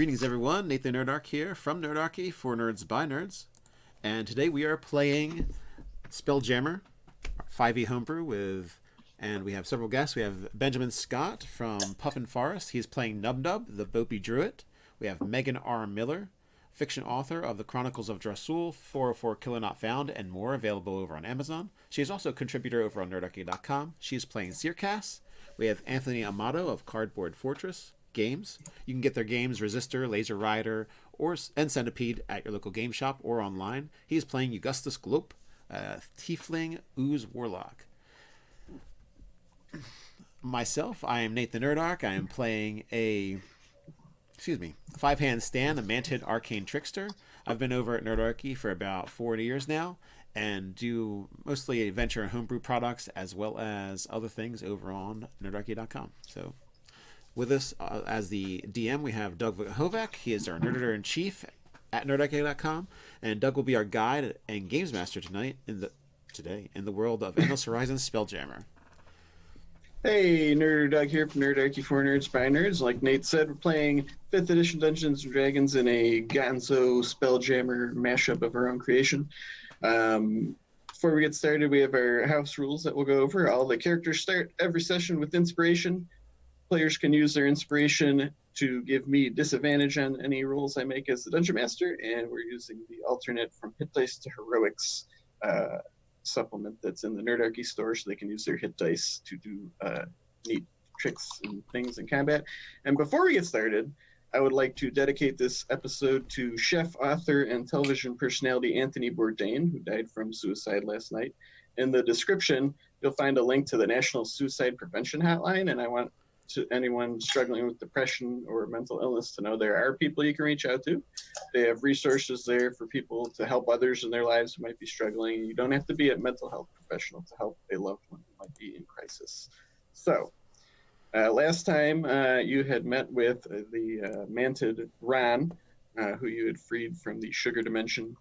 Greetings, everyone. Nathan Nerdarchy here from Nerdarchy for Nerds by Nerds. And today we are playing Spelljammer, 5e Homebrew and we have several guests. We have Benjamin Scott from Puffin Forest. He's playing Nub Nub, the Bopey Druid. We have Megan R. Miller, fiction author of The Chronicles of Drasul, 404 Killer Not Found, and more, available over on Amazon. She is also a contributor over on Nerdarchy.com. She's playing Seercass. We have Anthony Amato of Cardboard Fortress Games. You can get their games Resistor, Laser Rider, and Centipede at your local game shop or online. He is playing Augustus Glope, Tiefling Ooze Warlock. Myself, I am Nathan Nerdarch. I am playing a five-hand Stan, a Mantid Arcane Trickster. I've been over at Nerdarchy for about 40 years now and do mostly adventure and homebrew products as well as other things over on Nerdarchy.com. So with us as the DM, we have Doug Hovak. He is our Nerditor-in-Chief at Nerdarchy.com, and Doug will be our guide and games master today in the world of Endless Horizons Spelljammer. Hey, Nerder Doug here from Nerdarchy for Nerds by Nerds. Like Nate said, we're playing 5th edition Dungeons & Dragons in a Gonzo Spelljammer mashup of our own creation. Before we get started, we have our house rules that we'll go over. All the characters start every session with inspiration. Players can use their inspiration to give me disadvantage on any rolls I make as the Dungeon Master, and we're using the alternate from hit dice to heroics supplement that's in the Nerdarchy store, so they can use their hit dice to do neat tricks and things in combat. And before we get started, I would like to dedicate this episode to chef, author, and television personality Anthony Bourdain, who died from suicide last night. In the description, you'll find a link to the National Suicide Prevention Hotline, and I want anyone struggling with depression or mental illness to know there are people you can reach out to. They have resources there for people to help others in their lives who might be struggling. You don't have to be a mental health professional to help a loved one who might be in crisis. So, last time you had met with the Mantid Ron, who you had freed from the Sugar Dimension,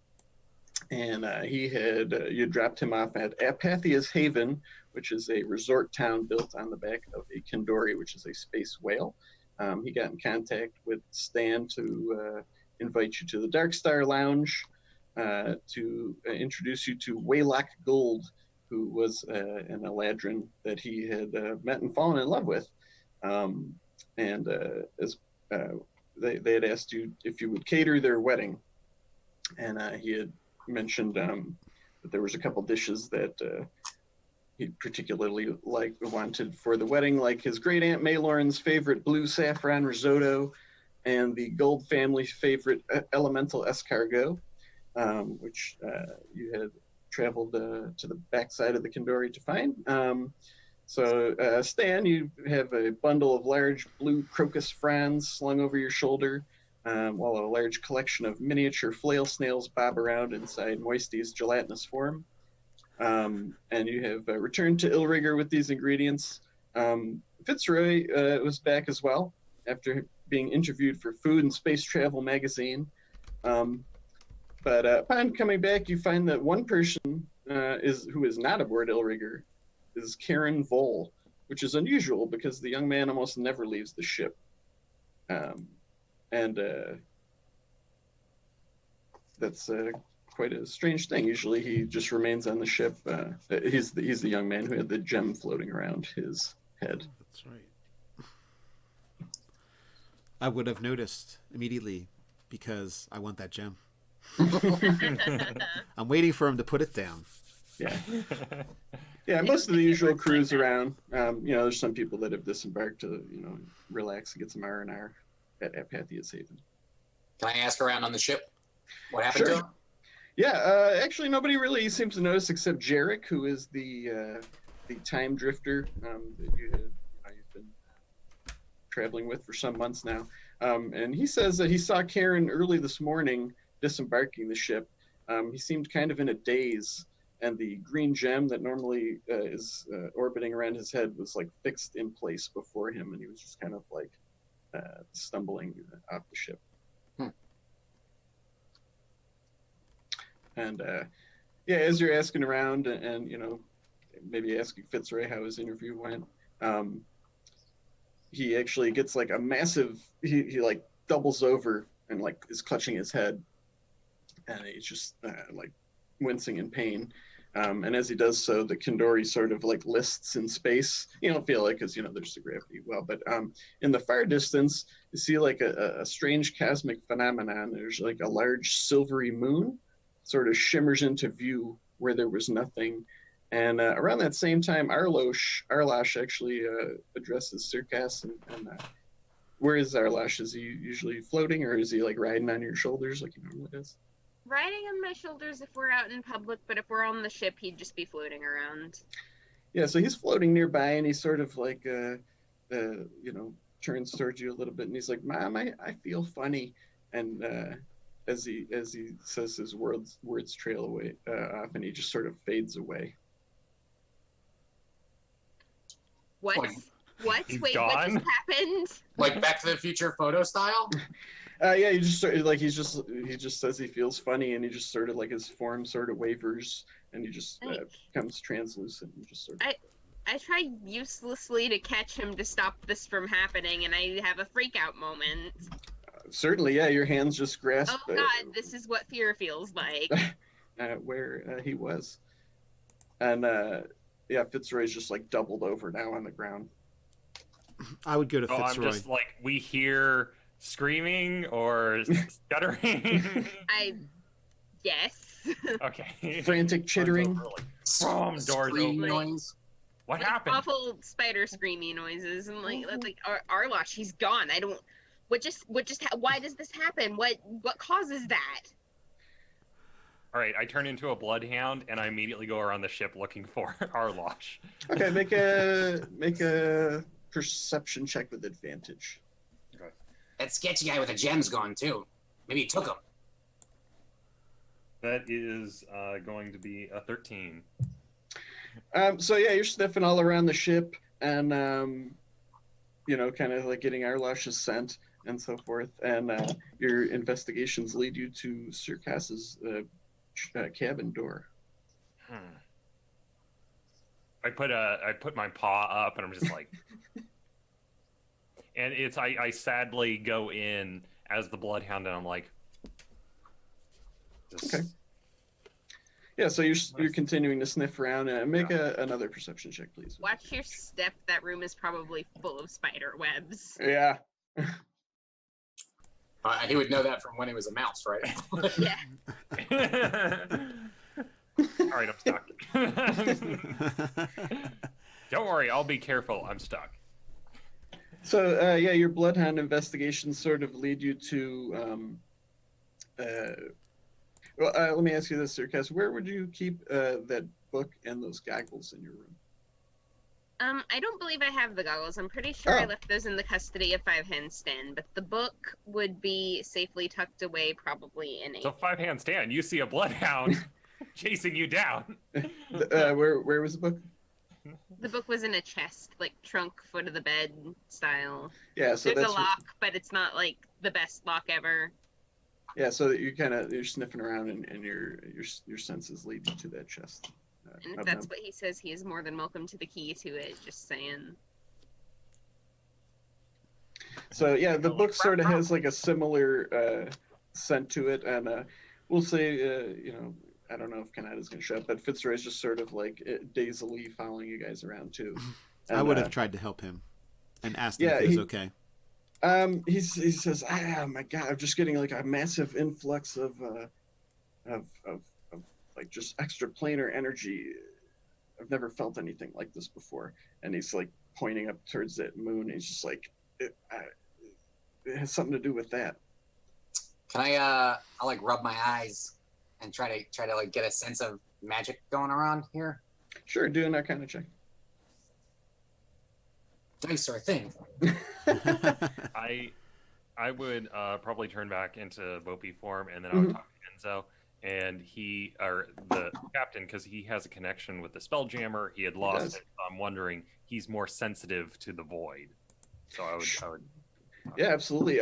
and you dropped him off at Apathia's Haven, which is a resort town built on the back of a Kindori, which is a space whale. He got in contact with Stan to invite you to the Dark Star Lounge to introduce you to Waylock Gold, who was an Eladrin that he had met and fallen in love with. They had asked you if you would cater their wedding. And he had mentioned that there was a couple dishes that he particularly wanted for the wedding, like his great aunt Maylorn's favorite blue saffron risotto and the Gold family's favorite elemental escargot, which you had traveled to the backside of the Kindori to find. Stan, you have a bundle of large blue crocus fronds slung over your shoulder, while a large collection of miniature flail snails bob around inside Moisty's gelatinous form. And you have returned to Illrigger with these ingredients. Fitzroy was back as well after being interviewed for Food and Space Travel magazine. But upon coming back, you find that one person who is not aboard Illrigger is Karen Vole, which is unusual because the young man almost never leaves the ship. That's quite a strange thing. Usually he just remains on the ship. He's the young man who had the gem floating around his head. That's right. I would have noticed immediately because I want that gem. I'm waiting for him to put it down. Yeah. Yeah, most of the usual crews around. There's some people that have disembarked to, relax and get some R&R at Apathia's Haven. Can I ask around on the ship? What happened to him? Yeah, actually nobody really seems to notice except Jarek, who is the time drifter that you've been traveling with for some months now. And he says that he saw Karen early this morning disembarking the ship. He seemed kind of in a daze, and the green gem that normally is orbiting around his head was like fixed in place before him, and he was just kind of like stumbling off the ship. And as you're asking around and maybe asking Fitzroy how his interview went, he actually gets like a massive, he like doubles over and like is clutching his head, and he's just like wincing in pain. And as he does so, the Kindori sort of like lists in space. You don't feel it because there's the gravity well, but in the far distance, you see like a strange cosmic phenomenon. There's like a large silvery moon, sort of shimmers into view where there was nothing. And around that same time, Arlash actually addresses Circas and where is Arlash? Is he usually floating, or is he like riding on your shoulders like he normally does? Riding on my shoulders if we're out in public, but if we're on the ship, he'd just be floating around. Yeah, so he's floating nearby, and he's sort of like, turns towards you a little bit, and he's like, "Mom, I feel funny," and as he says his words trail away off, and he just sort of fades away. What? Like, What? he's Wait, gone? what just happened? like Back to the Future photo style? Yeah, he just sort of, like he just says he feels funny, and he just sort of like his form sort of wavers, and he just becomes translucent and just sort of. I tried uselessly to catch him to stop this from happening, and I have a freak out moment. Certainly, yeah. Your hands just grasp. Oh God, this is what fear feels like. Where he was, and yeah, Fitzroy's just like doubled over now on the ground. I would go to Oh, Fitzroy. I'm just like, we hear screaming or stuttering. Yes. Okay. Frantic chittering. Boom, doors Scream open. noise. What Like happened? awful spider screamy noises, and like Arlash, he's gone. I don't. Why does this happen? What causes that? All right, I turn into a bloodhound and I immediately go around the ship looking for Arlosh. Okay, make a perception check with advantage. That sketchy guy with the gems gone too. Maybe he took them. That is going to be a 13. So yeah, you're sniffing all around the ship, and kind of like getting Arlash's scent and so forth. And your investigations lead you to Circas's cabin door. I put my paw up and I'm just like, and I sadly go in as the bloodhound and I'm like, Okay. Yeah, so you're continuing to sniff around, and make another perception check, please. Watch your step. That room is probably full of spider webs. Yeah. He would know that from when he was a mouse, right? Yeah. All right, I'm stuck. Don't worry, I'll be careful. I'm stuck. So yeah, your bloodhound investigations sort of lead you to. Let me ask you this, Circas. Where would you keep that book and those goggles in your room? I don't believe I have the goggles. I'm pretty sure I Oh. left those in the custody of Five Hand Stan, but the book would be safely tucked away, probably in a. So 5-hand stand, you see a bloodhound chasing you down. Where was the book? The book was in a chest, like trunk, foot of the bed style. Yeah, so There's that's a lock, but it's not like the best lock ever. yeah. So that you're sniffing around, and your senses lead you to that chest. And if of that's them. what he says, he is more than welcome to the key to it. Just saying. So yeah, the book sort of has like a similar scent to it, and we'll say I don't know if Kanada's going to show up, but Fitzroy's just sort of like dazedly following you guys around too. And, I would have tried to help him and asked him yeah, if he was okay. He says, "Oh my God, I'm just getting like a massive influx of like just extraplanar energy. I've never felt anything like this before." And he's like pointing up towards that moon. And he's just like, it has something to do with that. Can I'll like rub my eyes and try to like get a sense of magic going around here? Sure, doing that kind of check. Dice are a thing. I would probably turn back into Bopi form, and then I would talk to Enzo, and the captain, because he has a connection with the Spelljammer. He had lost it. So I'm wondering, he's more sensitive to the void. So I would. Yeah, absolutely.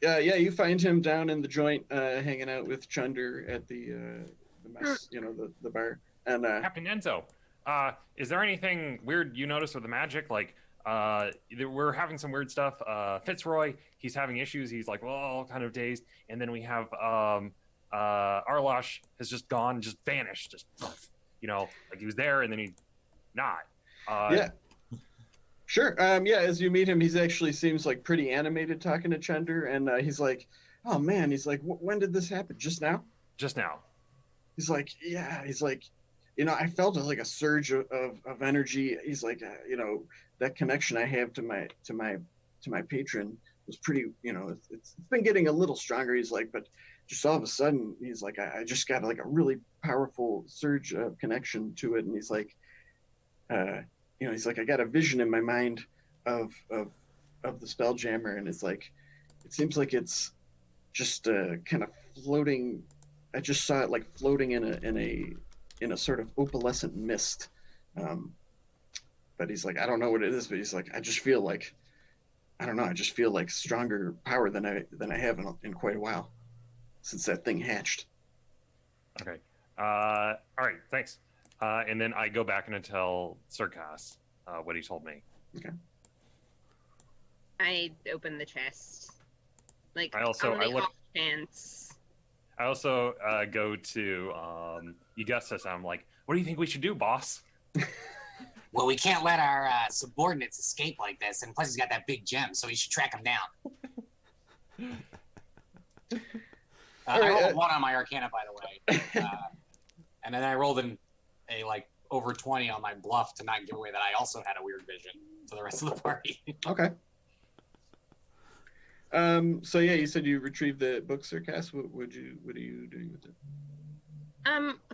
Yeah, you find him down in the joint, hanging out with Chunder at the mess, the bar. And Captain Enzo, is there anything weird you noticed with the magic? Like, we're having some weird stuff. Fitzroy, he's having issues. He's like, well, kind of dazed. And then we have Arlosh has just gone, just vanished, just like he was there and then he not. Yeah. Sure. Yeah, as you meet him, he's actually seems like pretty animated talking to Chender, and he's like, "Oh man," he's like, "When did this happen? Just now?" Just now. He's like, "Yeah." He's like, I felt like a surge of energy. He's like, that connection I have to my patron was pretty. It's been getting a little stronger. He's like, but just all of a sudden, he's like, I just got like a really powerful surge of connection to it, and he's like, he's like, I got a vision in my mind of the Spelljammer, and it's like, it seems like it's just kind of floating. I just saw it like floating in a sort of opalescent mist. But he's like, I don't know what it is, but he's like, I just feel like, I don't know, I just feel like stronger power than I have in quite a while since that thing hatched. Okay. All right. Thanks. And then I go back and I tell Circas what he told me. Okay. I open the chest. Like, I also on the off chance. I also go to Augustus. And I'm like, what do you think we should do, boss? Well, we can't let our subordinates escape like this, and plus he's got that big gem, so we should track him down. I rolled a 1 on my Arcana, by the way, and then I rolled a over 20 on my bluff to not give away that I also had a weird vision to the rest of the party. Okay. So yeah, you said you retrieved the book, Circas. What are you doing with it?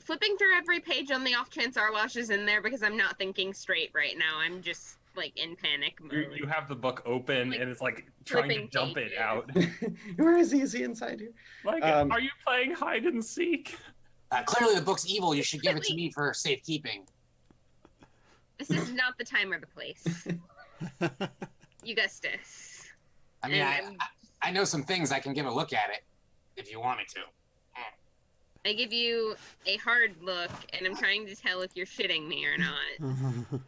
Flipping through every page on the off chance Arlosh is in there because I'm not thinking straight right now. I'm just like in panic mode. You have the book open and it's like trying to dump it out. Where is he? Is he inside here? Like, are you playing hide and seek? Clearly the book's evil. You should give it to me for safekeeping. This is not the time or the place. Augustus. I mean, I know some things. I can give a look at it if you want me to. I give you a hard look, and I'm trying to tell if you're shitting me or not.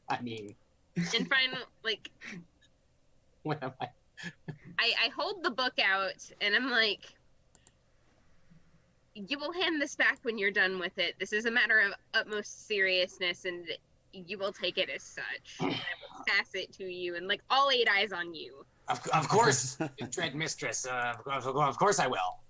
I mean... And finally, like... What am I? I hold the book out, and I'm like... You will hand this back when you're done with it. This is a matter of utmost seriousness, and you will take it as such. And I will pass it to you, and like all 8 eyes on you. Of course, Dread Mistress. Of course I will.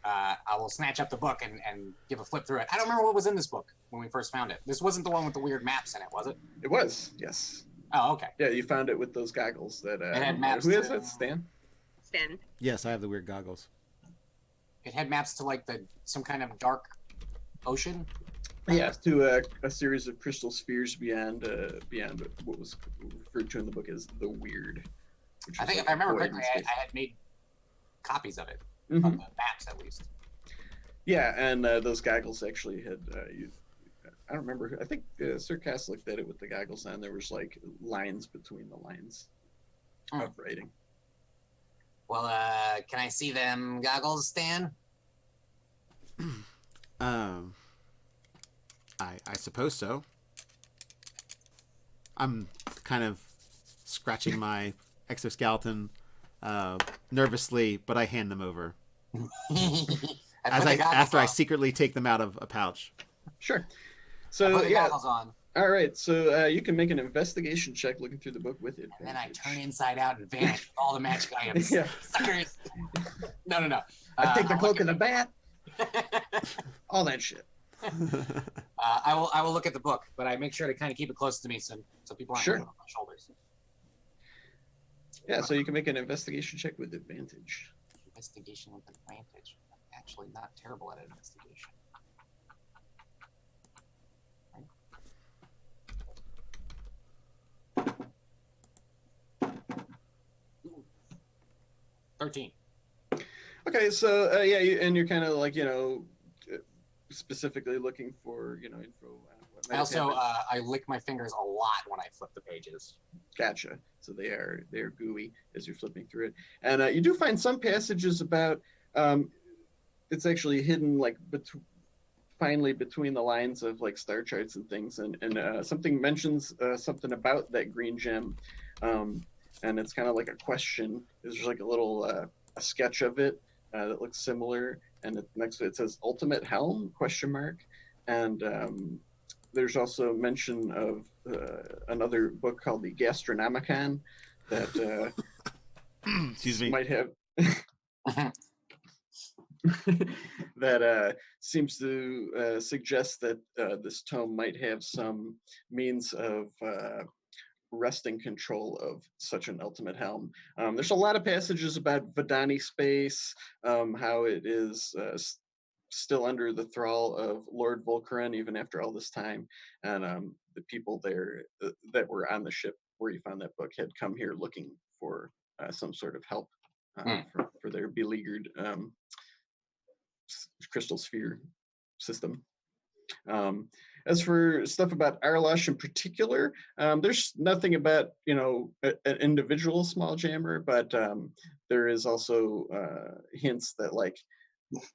I will snatch up the book and give a flip through it. I don't remember what was in this book when we first found it. This wasn't the one with the weird maps in it, was it? It was, yes. Oh, okay. Yeah, you found it with those goggles that. It had maps. Who is that? Stan. Stan. Yes, I have the weird goggles. It had maps to like some kind of dark ocean. Yeah, to a series of crystal spheres beyond what was referred to in the book as the weird. I think if I remember correctly, I had made copies of it. Mm-hmm. Of the maps, at least. Yeah, and those goggles actually had. I don't remember. I think Circas looked at it with the goggles on. There was like lines between the lines of writing. Well, can I see them goggles, Stan? I suppose so. I'm kind of scratching my exoskeleton nervously, but I hand them over. After I secretly take them out of a pouch. Sure. So put the goggles on. All right. So you can make an investigation check looking through the book with it. And then I turn inside out and vanish with all the magic items. Yeah. Suckers. No. I take the cloak and the bat. All that shit. I will look at the book, but I make sure to kind of keep it close to me so people aren't looking on my shoulders. Yeah, so you can make an investigation check with advantage. Investigation with advantage. I'm actually not terrible at investigation. Right. 13. Okay, so and you're kind of like specifically looking for info. What might I also happen. I lick my fingers a lot when I flip the pages. Gotcha. So they are gooey as you're flipping through it, and you do find some passages about it's actually hidden like finally between the lines of like star charts and things, and something mentions something about that green gem, and it's kind of like a question. There's like a little a sketch of it that looks similar, and next to it says "Ultimate Helm?" question mark, and there's also mention of another book called the Gastronomicon that Excuse me. might have that seems to suggest that this tome might have some means of wresting control of such an ultimate helm. There's a lot of passages about Vidani space, how it is still under the thrall of Lord Volcaran even after all this time, and the people there that were on the ship where you found that book had come here looking for some sort of help for their beleaguered crystal sphere system. As for stuff about Arlosh in particular, there's nothing about an individual small jammer, but there is also hints that like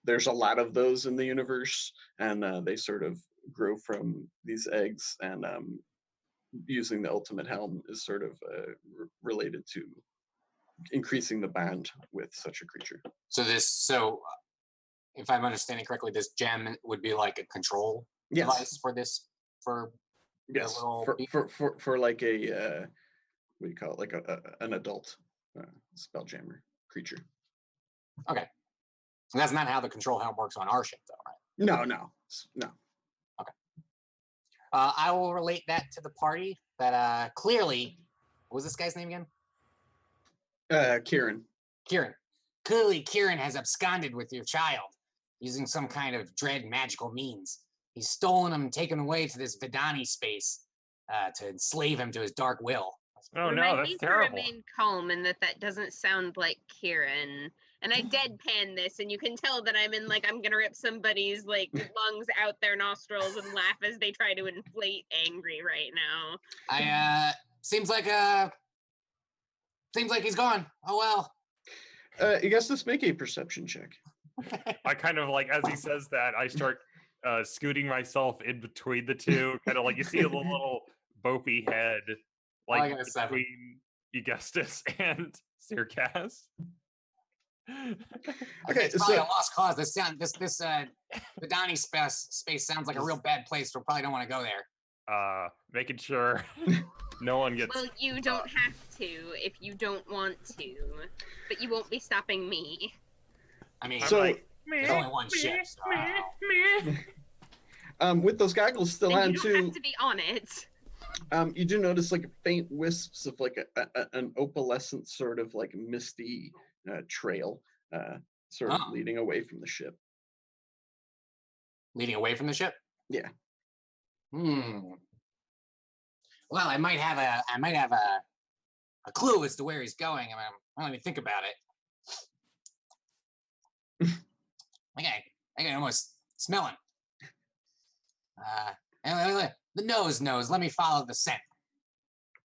there's a lot of those in the universe, and they sort of grow from these eggs, and using the ultimate helm is sort of related to increasing the bond with such a creature. So if I'm understanding correctly, this gem would be like a control device for this, for yes, for like a what do you call it, like an adult spelljammer creature. Okay, so that's not how the control helm works on our ship, though, right? No. Okay. I will relate that to the party. That clearly, what was this guy's name again? Kieran. Clearly, Kieran has absconded with your child using some kind of dread magical means. He's stolen him and taken away to this Vidani space to enslave him to his dark will. Oh no, that's terrible. Remain calm, and that doesn't sound like Kieran. And I deadpan this, and you can tell that I'm in I'm gonna rip somebody's lungs out their nostrils and laugh as they try to inflate angry right now. Seems like he's gone. Oh well. You guys, let's make a perception check. I kind of as he says that, I start scooting myself in between the two, kind of you see a little Bopey head between Augustus and Circas. Okay, it's probably a lost cause. This Vidani space sounds like a real bad place. We probably don't want to go there. Making sure no one gets. Well, you don't have to if you don't want to, but you won't be stopping me. I mean, so there's only one ship. So with those goggles still on you too. don't have to be on it. You do notice faint wisps of an opalescent sort of misty trail, sort of leading away from the ship. Leading away from the ship? Yeah. Well, I might have a clue as to where he's going. I mean, let me think about it. I can almost smell him. The nose knows. Let me follow the scent.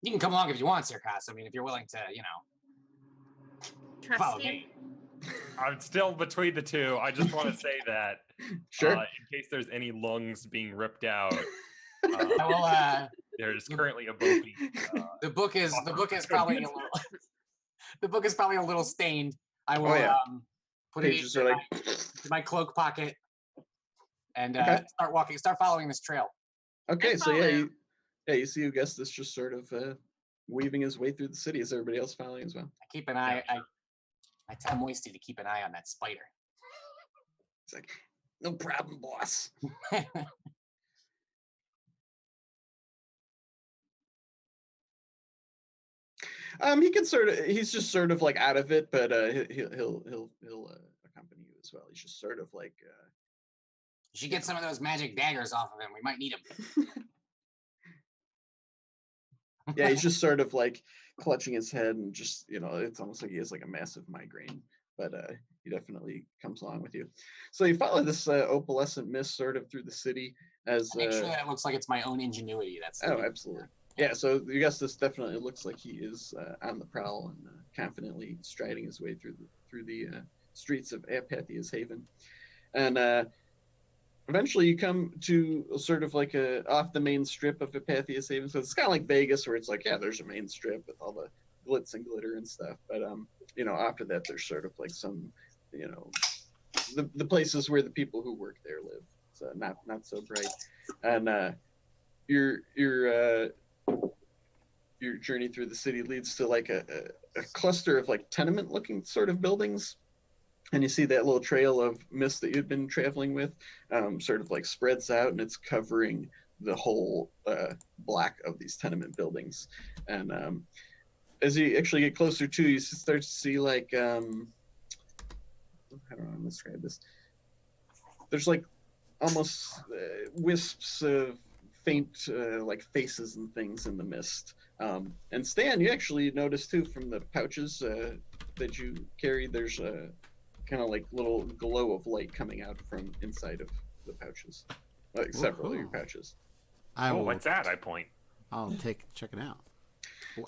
You can come along if you want, Circas. I mean, if you're willing to, follow me. I'm still between the two. I just want to say that. Sure. In case there's any lungs being ripped out. I will. There's currently a Bopey. The book is probably a little. The book is probably a little stained. I will put Pages it in my cloak pocket and start following this trail. Okay, so you see Augustus just sort of weaving his way through the city. Is everybody else following as well? I keep an eye. I tell Moisty to keep an eye on that spider. It's like, no problem, boss. He can he's just sort of out of it, but he'll accompany you as well. He's just sort of You should get some of those magic daggers off of him. We might need them. Yeah, he's just sort of clutching his head and just, it's almost like he has a massive migraine, but he definitely comes along with you. So you follow this opalescent mist sort of through the city as make sure that it looks like it's my own ingenuity. Absolutely. Yeah, so Augustus definitely looks like he is on the prowl and confidently striding his way through the streets of Apathia's Haven. And eventually you come to sort of like a off the main strip of Apathia Saving. So it's kind of like Vegas, where it's like, yeah, there's a main strip with all the glitz and glitter and stuff. But after that, there's sort of like some, the places where the people who work there live. So not so bright. And your journey through the city leads to like a cluster of like tenement looking sort of buildings. And you see that little trail of mist that you've been traveling with sort of like spreads out, and it's covering the whole block of these tenement buildings. And as you actually get closer to, you start to see like, I don't know how to describe this. There's like almost wisps of faint like faces and things in the mist. And Stan, you actually notice too from the pouches that you carry, there's a kind of like little glow of light coming out from inside of the pouches, like several of your pouches. What's that? I point. I'll check it out.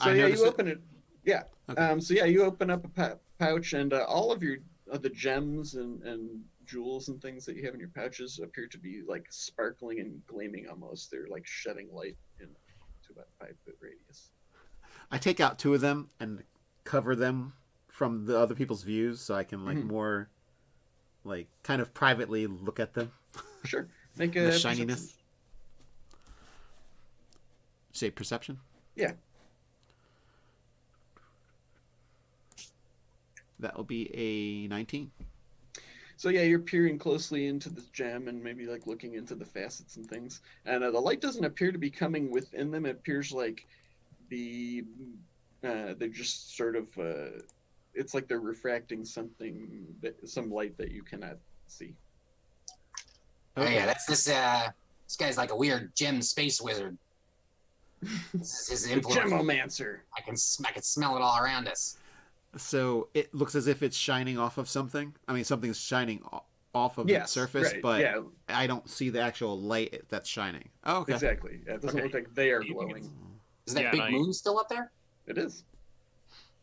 So you open it. Yeah. Okay. You open up a pouch, and all of your the gems and jewels and things that you have in your pouches appear to be like sparkling and gleaming almost. They're like shedding light to about 5-foot radius. I take out 2 of them and cover them from the other people's views, so I can like more like kind of privately look at them. Sure. Make a the shininess. Say perception? Yeah. That will be a 19. So yeah, you're peering closely into this gem and maybe like looking into the facets and things. And the light doesn't appear to be coming within them. It appears like they're just sort of it's like they're refracting some light that you cannot see. Okay. Oh yeah, that's this guy's like a weird gem space wizard. This is his influence. Gemomancer. I can smell it all around us. So it looks as if it's shining off of something. I mean, something's shining off of its surface, right. but yeah. I don't see the actual light that's shining. Oh, okay. Exactly. Yeah, it doesn't look like they are glowing. Is that big moon still up there? It is.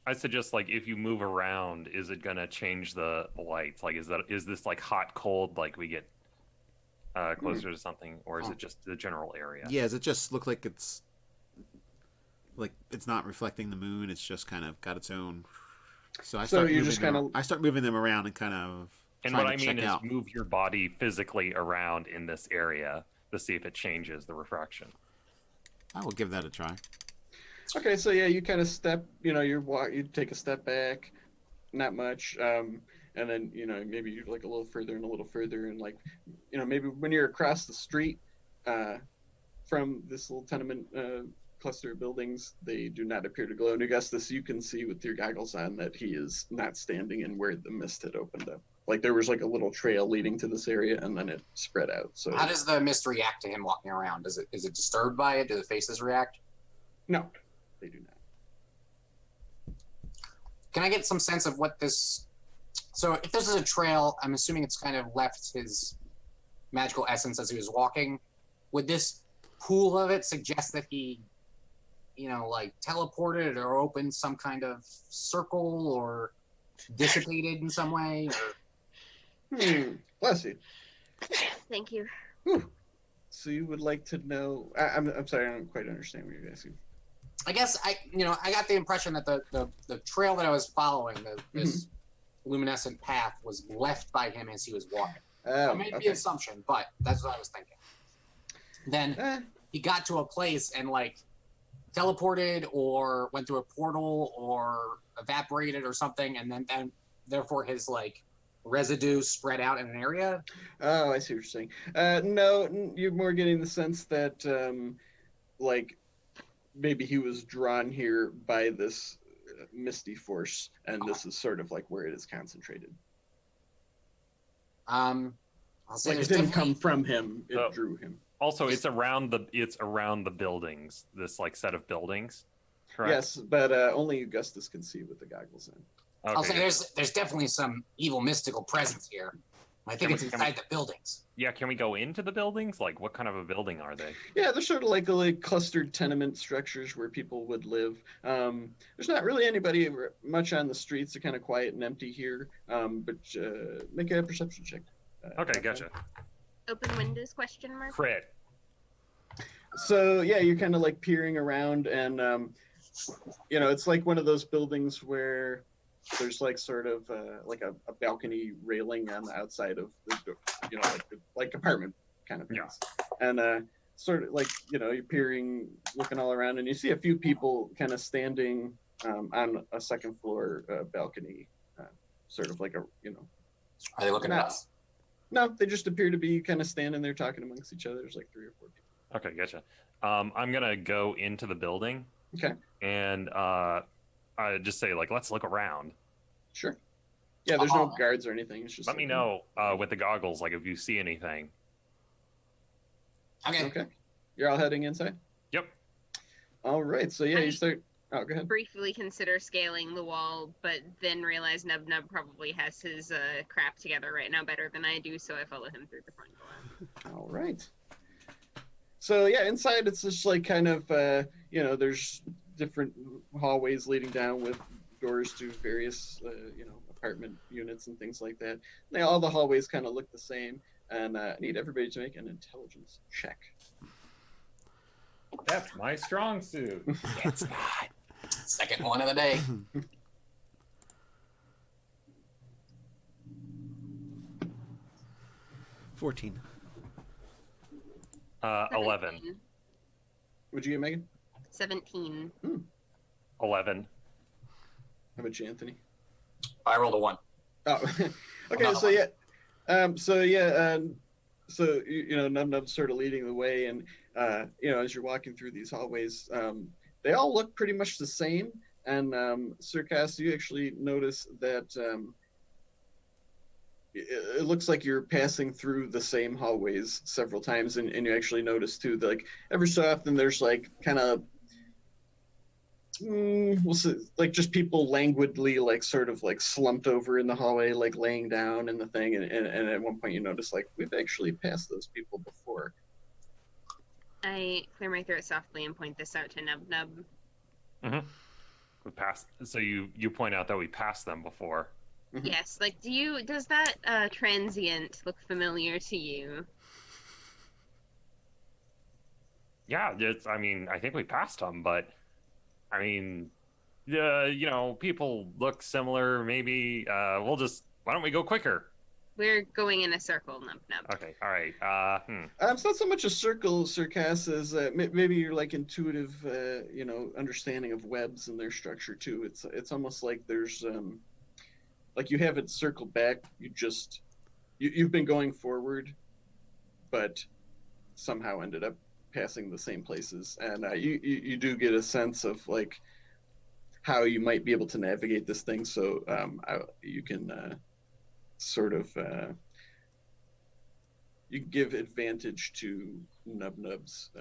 I suggest, like, if you move around, is it gonna change the lights? Like, is this like hot, cold, like we get closer to something, or is it just the general area? Yeah, does it just look like it's not reflecting the moon? It's just kind of got its own. So I start moving them around and kind of. And what I mean is move your body physically around in this area to see if it changes the refraction. I will give that a try. Okay, so yeah, you kind of step, you take a step back, not much, and then, maybe you're like a little further and like, maybe when you're across the street from this little tenement cluster of buildings, they do not appear to glow. And Augustus, you can see with your goggles on that he is not standing in where the mist had opened up. Like there was like a little trail leading to this area, and then it spread out. So how does the mist react to him walking around? Is it disturbed by it? Do the faces react? No, they do not. Can I get some sense of what this? So if this is a trail, I'm assuming it's kind of left his magical essence as he was walking. Would this pool of it suggest that he, like teleported or opened some kind of circle or dissipated in some way? Bless you. Thank you. Whew. So you would like to know? I'm sorry, I don't quite understand what you're asking. I guess I got the impression that the trail that I was following, this luminescent path, was left by him as he was walking. I made the assumption, but that's what I was thinking. Then he got to a place and like teleported or went through a portal or evaporated or something, and then therefore his like residue spread out in an area. Oh, I see what you're saying. No, you're more getting the sense that like maybe he was drawn here by this misty force, and this is sort of like where it is concentrated. I'll say like it didn't come from him; it drew him. Also, it's around the buildings. This like set of buildings. Correct? Yes, but only Augustus can see with the goggles in. Okay, I'll say there's definitely some evil mystical presence here. I think it's inside the buildings. Yeah, can we go into the buildings? Like, what kind of a building are they? Yeah, they're sort of like clustered tenement structures where people would live. There's not really anybody much on the streets. They're kind of quiet and empty here. But make a perception check. Okay, gotcha. Open windows, question mark? Crit. So yeah, you're kind of like peering around, and it's like one of those buildings where there's like sort of like a balcony railing on the outside of the door, like apartment kind of things. Yeah. And sort of like you're peering, looking all around, and you see a few people kind of standing on a second floor balcony, sort of like a Are they looking at us? No, they just appear to be kind of standing there talking amongst each other. There's like 3 or 4 people. Okay, gotcha. I'm gonna go into the building. Okay. And I just say like, let's look around. Sure. Yeah, there's no guards or anything. It's just let me know with the goggles, like if you see anything. Okay. Okay. You're all heading inside? Yep. All right. So yeah, you start. Oh, go ahead. Briefly consider scaling the wall, but then realize Nub Nub probably has his crap together right now better than I do, so I follow him through the front door. All right. So yeah, inside it's just like kind of there's different hallways leading down with doors to various apartment units and things like that. And all the hallways kind of look the same, and I need everybody to make an intelligence check. That's my strong suit. It's not. Second one of the day. 14. 11. What'd you get, Megan? 17. 11. How about you, Anthony? I rolled a 1. Oh, okay. So yeah, so Nub Nub's sort of leading the way, and as you're walking through these hallways, they all look pretty much the same. And Sir Cass, you actually notice that it looks like you're passing through the same hallways several times, and you actually notice too that like every so often there's like kind of we'll say, like just people languidly like sort of like slumped over in the hallway, like laying down in the thing, and at one point you notice like we've actually passed those people before. I clear my throat softly and point this out to Nub Nub. Mm-hmm. We passed. So you point out that we passed them before. Mm-hmm. Yes, like does that transient look familiar to you? Yeah, I think we passed them, but people look similar. Maybe why don't we go quicker? We're going in a circle, Nub Nub. Okay, all right. It's not so much a circle, Sir Cass, as maybe you're like intuitive, understanding of webs and their structure too. It's almost like there's like you have it circled back. You've been going forward, but somehow ended up passing the same places, and you do get a sense of like how you might be able to navigate this thing. So you can sort of you give advantage to Nub Nub's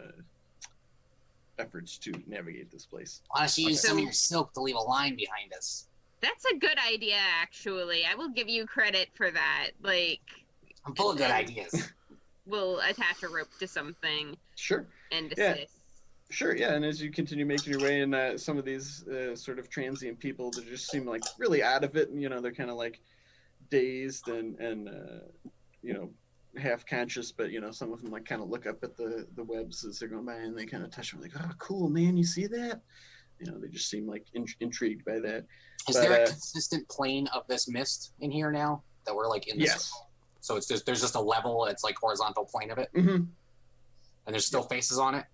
efforts to navigate this place. Why don't you use some of your silk to leave a line behind us? That's a good idea, actually. I will give you credit for that. Like, I'm full of good ideas. We'll attach a rope to something. Sure. And assist. Yeah. Sure, yeah, and as you continue making your way in, some of these sort of transient people that just seem like really out of it, and they're kind of like dazed and half conscious, but some of them like kind of look up at the webs as they're going by, and they kind of touch them like, oh, cool, man, you see that? They just seem like intrigued by that. Is there a consistent plane of this mist in here now that we're like in this? Yes. So there's just a level, it's like horizontal plane of it, Mm-hmm. and there's still faces on it.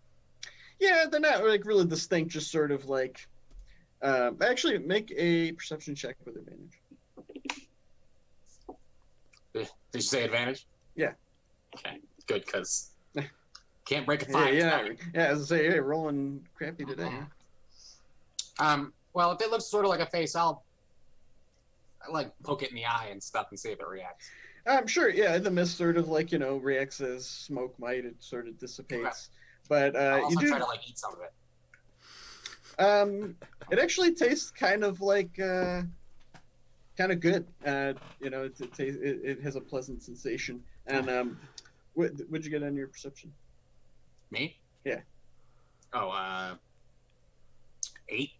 Yeah, they're not like really distinct, just sort of like. Actually, make a perception check with advantage. Did you say advantage? Yeah. Okay, good, because can't break a 5. Yeah. As I say, hey, rolling crappy today. Well, if it looks sort of like a face, I'll like poke it in the eye and stuff and see if it reacts. Sure, yeah, the mist sort of like, reacts as smoke might, it sort of dissipates. Okay. But I'll also you do try to like eat some of it. It actually tastes kind of like kind of good. It has a pleasant sensation. And what'd you get on your perception? Me? Yeah. Oh, 8.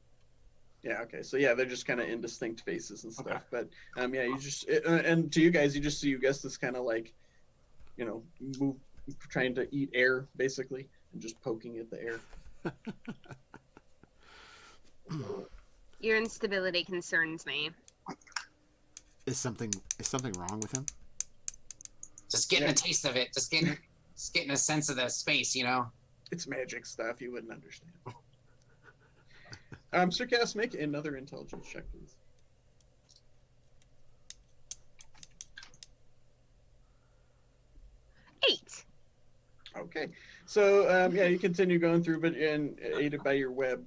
Yeah, okay. So yeah, they're just kind of indistinct faces and stuff. Okay. But yeah, you just and to you guys, you guess this kind of like move, trying to eat air basically, and just poking at the air. Your instability concerns me. Is something wrong with him? Just getting a taste of it. Just getting a sense of the space, you know. It's magic stuff. You wouldn't understand. Sir Cass, make another intelligence check, please. Eight. Okay. So, yeah, you continue going through, but aided by your web,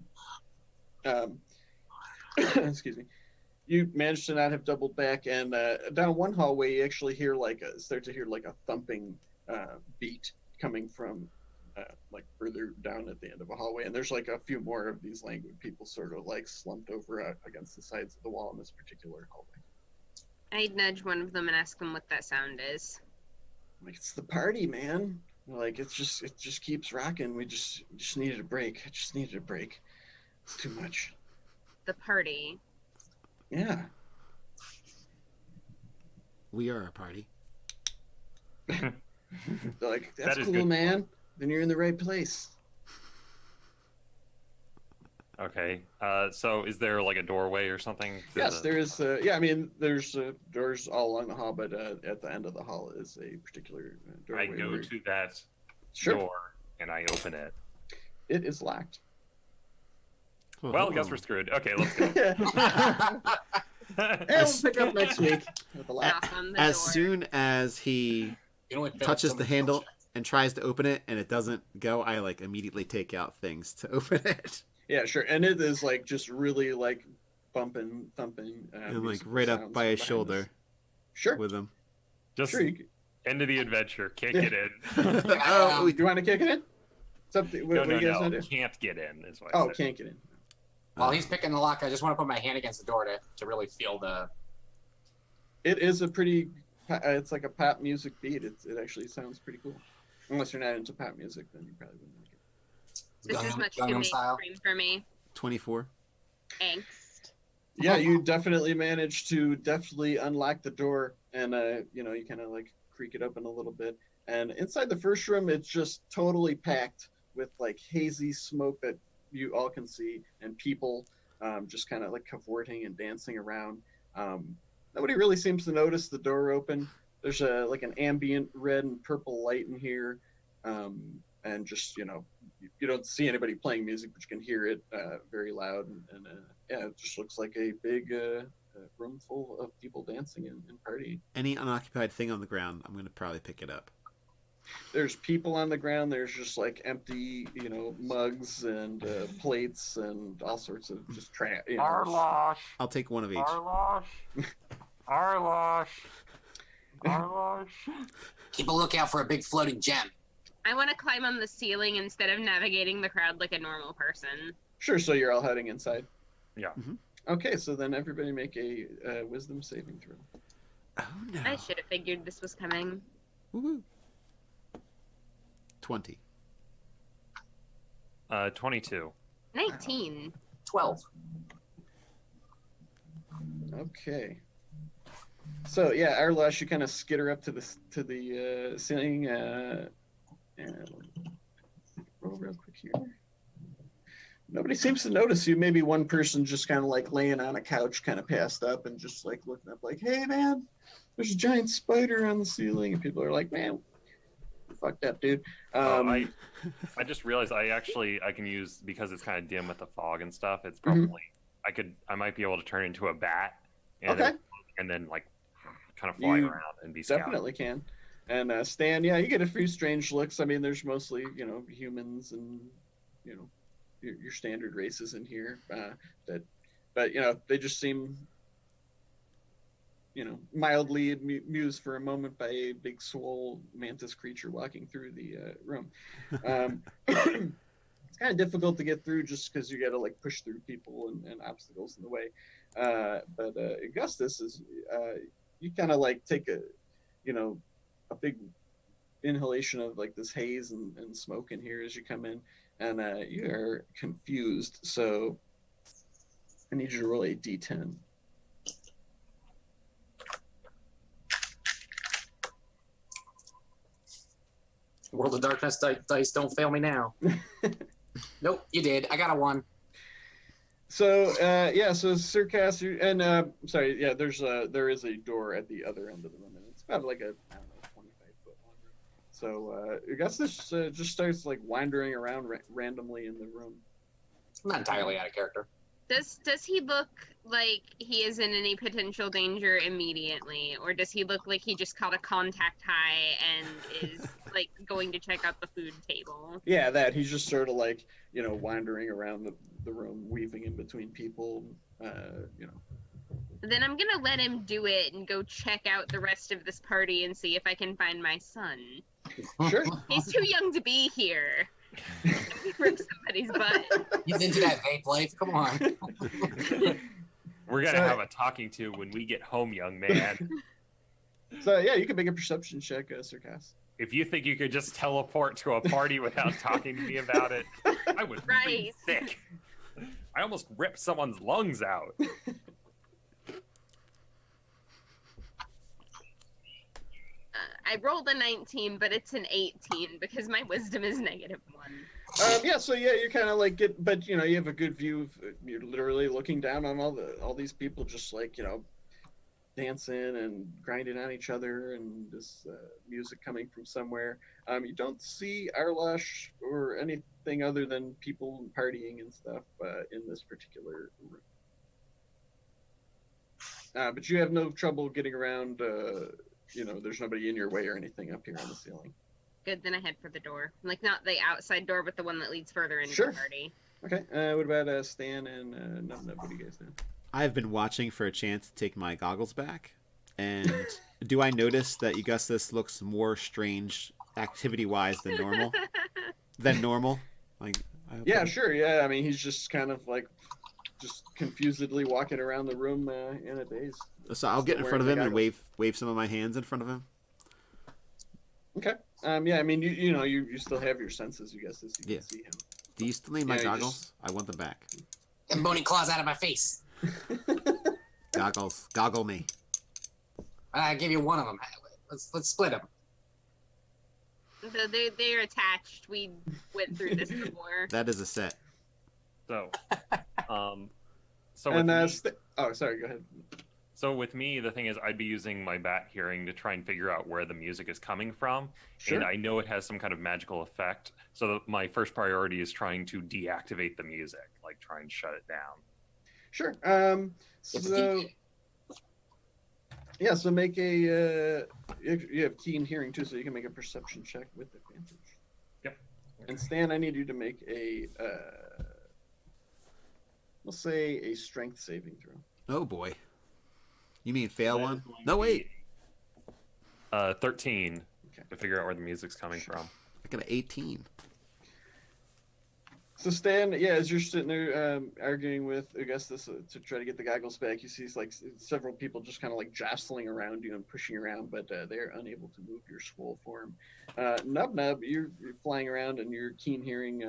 excuse me, you managed to not have doubled back, and down one hallway, you actually hear start to hear like a thumping beat coming from like further down at the end of a hallway, and there's like a few more of these languid people sort of like slumped over against the sides of the wall in this particular hallway. I'd nudge one of them and ask them what that sound is. Like, it's the party, man. Like, it just keeps rocking. We just needed a break. I just needed a break. It's too much. The party. Yeah. We are a party. They're like, that's That is cool, good. man. Then you're in the right place. Okay. So is there like a doorway or something? Yes, there is. Yeah, I mean, there's doors all along the hall, but at the end of the hall is a particular I doorway. go to that Sure. door and I open it. It is locked. Well, I guess we're screwed. Okay, let's go. And we'll pick up next week with the lock. Knock on the As door. soon as he You know what? touches the handle and tries to open it and it doesn't go, I like immediately take out things to open it. Yeah, sure. And it is like just really like bumping, thumping. And like musical right up sounds by his behind shoulder us. Sure. with him. Just Sure. end of the adventure. Can't get in. Oh, You want to kick it in? Something. What, No, what no, do you guys want no. to do? Can't get in is what I Oh, said. can't get in. While he's picking the lock, I just want to put my hand against the door to really feel the. It is a pretty. It's like a pop music beat. It actually sounds pretty cool. Unless you're not into pop music, then you probably wouldn't like it. This is much too Gangnam Style. mainstream for me. 24. Angst. Yeah, you definitely managed to unlock the door, and you kind of like creak it open a little bit. And inside the first room, it's just totally packed with like hazy smoke that you all can see, and people just kind of like cavorting and dancing around. Nobody really seems to notice the door open. There's like an ambient red and purple light in here, and just you don't see anybody playing music, but you can hear it very loud, and yeah, it just looks like a big room full of people dancing and partying. Any unoccupied thing on the ground, I'm going to probably pick it up. There's people on the ground. There's just like empty, mugs and plates and all sorts of just trash. Arlosh. I'll take one of each. Arlosh. Arlosh. Arlosh. Keep a lookout for a big floating gem. I want to climb on the ceiling instead of navigating the crowd like a normal person. Sure. So you're all heading inside. Yeah. Okay. So then everybody make a wisdom saving throw. Oh no. I should have figured this was coming. Woo-hoo. 20. 22. 19. 12. Okay. So yeah, Arlash, you kind of skitter up to the ceiling and roll real quick here. Nobody seems to notice you. Maybe one person just kind of like laying on a couch, kind of passed up and just like looking up, like, "Hey man, there's a giant spider on the ceiling," and people are like, "Man, fucked up, dude." I just realized I can use, because it's kind of dim with the fog and stuff. It's probably I might be able to turn into a bat and Okay. then like kind of fly You around and be scouted. Definitely can. And Stan, yeah, you get a few strange looks. I mean, there's mostly humans and your standard races in here. But they just seem mildly amused for a moment by a big swole mantis creature walking through the room. It's kind of difficult to get through just because you got to like push through people and obstacles in the way. But Augustus is you kind of like take a big inhalation of like this haze and smoke in here as you come in, and you are confused. So I need you to roll a d10. World of Darkness dice don't fail me now. Nope, you did. I got a 1. So so Circass, sorry, yeah, there is a door at the other end of the room, and it's about like a, I don't know, 25-foot long room. So Augustus just starts like wandering around randomly in the room. I'm not entirely out of character. Does he look like he is in any potential danger immediately, or does he look like he just caught a contact high and is like going to check out the food table? Yeah, that he's just sort of like, wandering around the room, weaving in between people, Then I'm gonna let him do it and go check out the rest of this party and see if I can find my son. Sure. He's too young to be here. Rip somebody's butt. He's into that vape life. Come on. We're gonna have a talking to when we get home, young man. So yeah, you can make a perception check, Circass. If you think you could just teleport to a party without talking to me about it, I would be sick. I almost ripped someone's lungs out. I rolled a 19, but it's an 18 because my wisdom is -1. So you kind of like but you have a good view of, you're literally looking down on all these people just like, dancing and grinding on each other, and this music coming from somewhere. You don't see Arlash or anything other than people partying and stuff in this particular room. But you have no trouble getting around. There's nobody in your way or anything up here on the ceiling. Good, then I head for the door. Like, not the outside door, but the one that leads further into Sure. the party. Okay, what about Stan and Nub Nub? What do you guys do? I've been watching for a chance to take my goggles back. And do I notice that Augustus looks more strange activity-wise than normal? Yeah, sure. Yeah, I mean, he's just kind of like just confusedly walking around the room in a daze. So I'll get in front of him and wave some of my hands in front of him. Okay. I mean, you still have your senses, you guess, as you can see him. Do you still need my goggles? I want them back. Get bony claws out of my face. Goggles. Goggle me. I give you one of them. Let's split them. They're attached. We went through this before. That is a set. So, sorry, go ahead. So with me, the thing is, I'd be using my bat hearing to try and figure out where the music is coming from. Sure. And I know it has some kind of magical effect. So my first priority is trying to deactivate the music, like try and shut it down. Sure. So make a. You have keen hearing too, so you can make a perception check with advantage. Yep. And Stan, I need you to make a. We'll say a strength saving throw. Oh boy. You mean fail one? No, wait. 13 to figure out where the music's coming from. I got an 18. So Stan, as you're sitting there arguing with Augustus to try to get the goggles back, you see like several people just kind of like jostling around you and pushing around, but they're unable to move your scroll form. Nub Nub, you're flying around and your keen hearing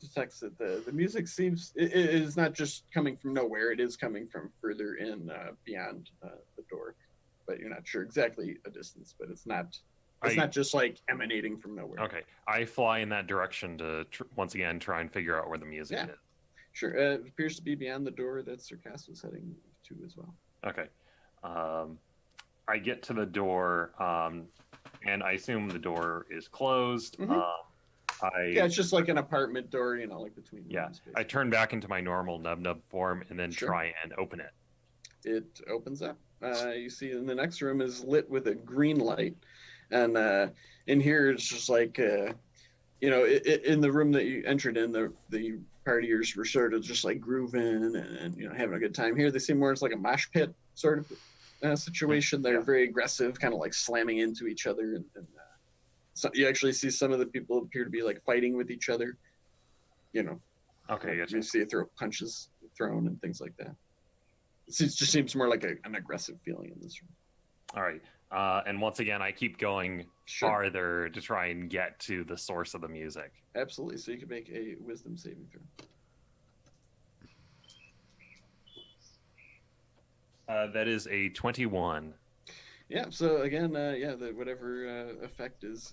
detects that the music seems it is not just coming from nowhere. It is coming from further in beyond the door, but you're not sure exactly a distance. But it's not just like emanating from nowhere. Okay, I fly in that direction to once again try and figure out where the music is. Sure, it appears to be beyond the door that Circass was heading to as well. Okay, I get to the door, and I assume the door is closed. Mm-hmm. It's just like an apartment door, like between. Yeah, I turn back into my normal Nub Nub form and then try and open it. It opens up. You see in the next room is lit with a green light, and in here it's just like, in the room that you entered in, the partiers were sort of just like grooving and having a good time. Here they seem more as like a mosh pit sort of situation. They're very aggressive, kind of like slamming into each other and so you actually see some of the people appear to be like fighting with each other. Okay, you see punches thrown and things like that. It just seems more like an aggressive feeling in this room. All right, and once again, I keep going farther to try and get to the source of the music. Absolutely. So you can make a wisdom saving throw. That is a 21. Yeah. So again, whatever effect is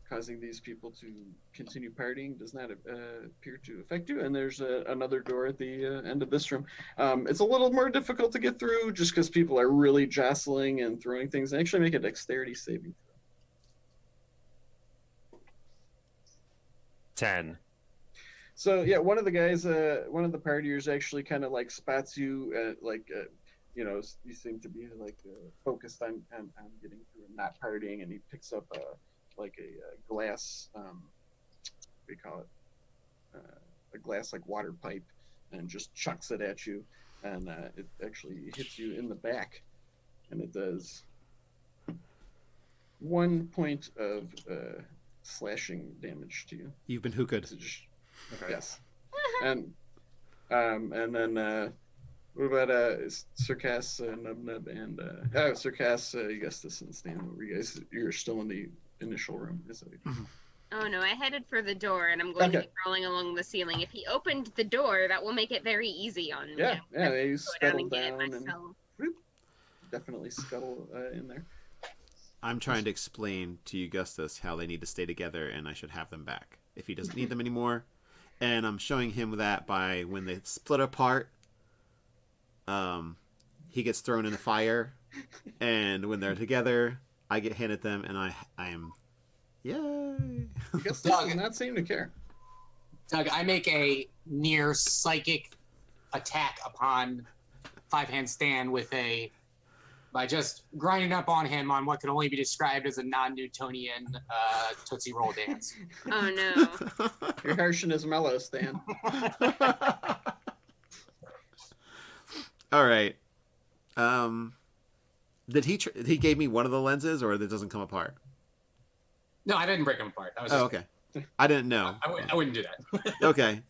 causing these people to continue partying does not appear to affect you. And there's another door at the end of this room. It's a little more difficult to get through just because people are really jostling and throwing things. And actually, make a dexterity saving throw. 10. So yeah, one of the guys, one of the partiers actually kind of like spots you, you seem to be like focused on getting through and not partying, and he picks up a glass, what do you call it? A glass like water pipe, and just chucks it at you, and it actually hits you in the back, and it does 1 point of slashing damage to you. You've been hooked. Okay. Yes. And then what about Circass, Nub, and Circass, Augustus, and Stan? You're still in the initial room, is it? Oh no, I headed for the door, and I'm going to be crawling along the ceiling. If he opened the door, that will make it very easy on me. Yeah, you go scuttle down and and definitely scuttle in there. I'm trying to explain to Augustus how they need to stay together, and I should have them back if he doesn't need them anymore. And I'm showing him that by when they split apart, he gets thrown in the fire, and when they're together, I get handed them, and I am, yay! Augustus Doug. does not seem to care. Doug, I make a near psychic attack upon Five Hand Stan by just grinding up on him on what can only be described as a non-Newtonian Tootsie Roll dance. Oh no. You're harsh and his mellow, Stan. All right. Did he gave me one of the lenses, or it doesn't come apart? No, I didn't break him apart. Okay. I didn't know. I wouldn't do that. Okay.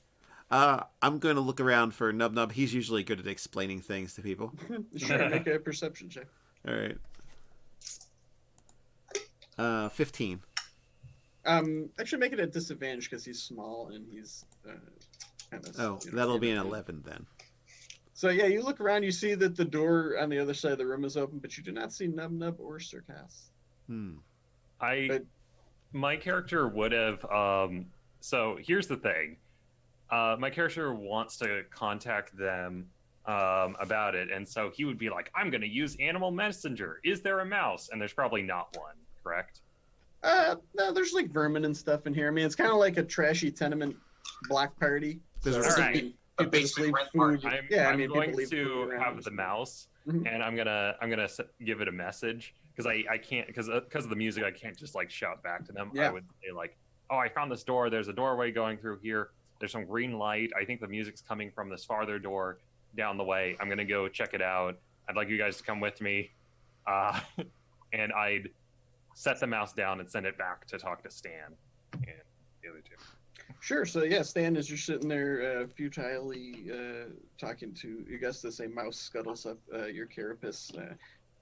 I'm going to look around for Nub. He's usually good at explaining things to people. Sure, make a perception check. All right. 15. Actually, make it a disadvantage because he's small and he's kind of. Oh, that'll be an 11 then. So yeah, you look around, you see that the door on the other side of the room is open, but you do not see Nub or Circass. My character would have. So here's the thing. My character wants to contact them about it, and so he would be like, "I'm going to use Animal Messenger. Is there a mouse?" And there's probably not one. Correct? No, there's like vermin and stuff in here. I mean, it's kind of like a trashy tenement block party. There's All right. A People just basement leave rent food. party. I'm people going leave to food around. have the mouse, Mhm. and I'm gonna give it a message because I can't because of the music I can't just like shout back to them. Yeah. I would say like, "Oh, I found this door. There's a doorway going through here. There's some green light. I think the music's coming from this farther door down the way. I'm gonna go check it out. I'd like you guys to come with me." And I'd set the mouse down and send it back to talk to Stan and the other two. Sure. So yeah, Stan, as you're sitting there futilely talking to Augustus, a mouse scuttles up your carapace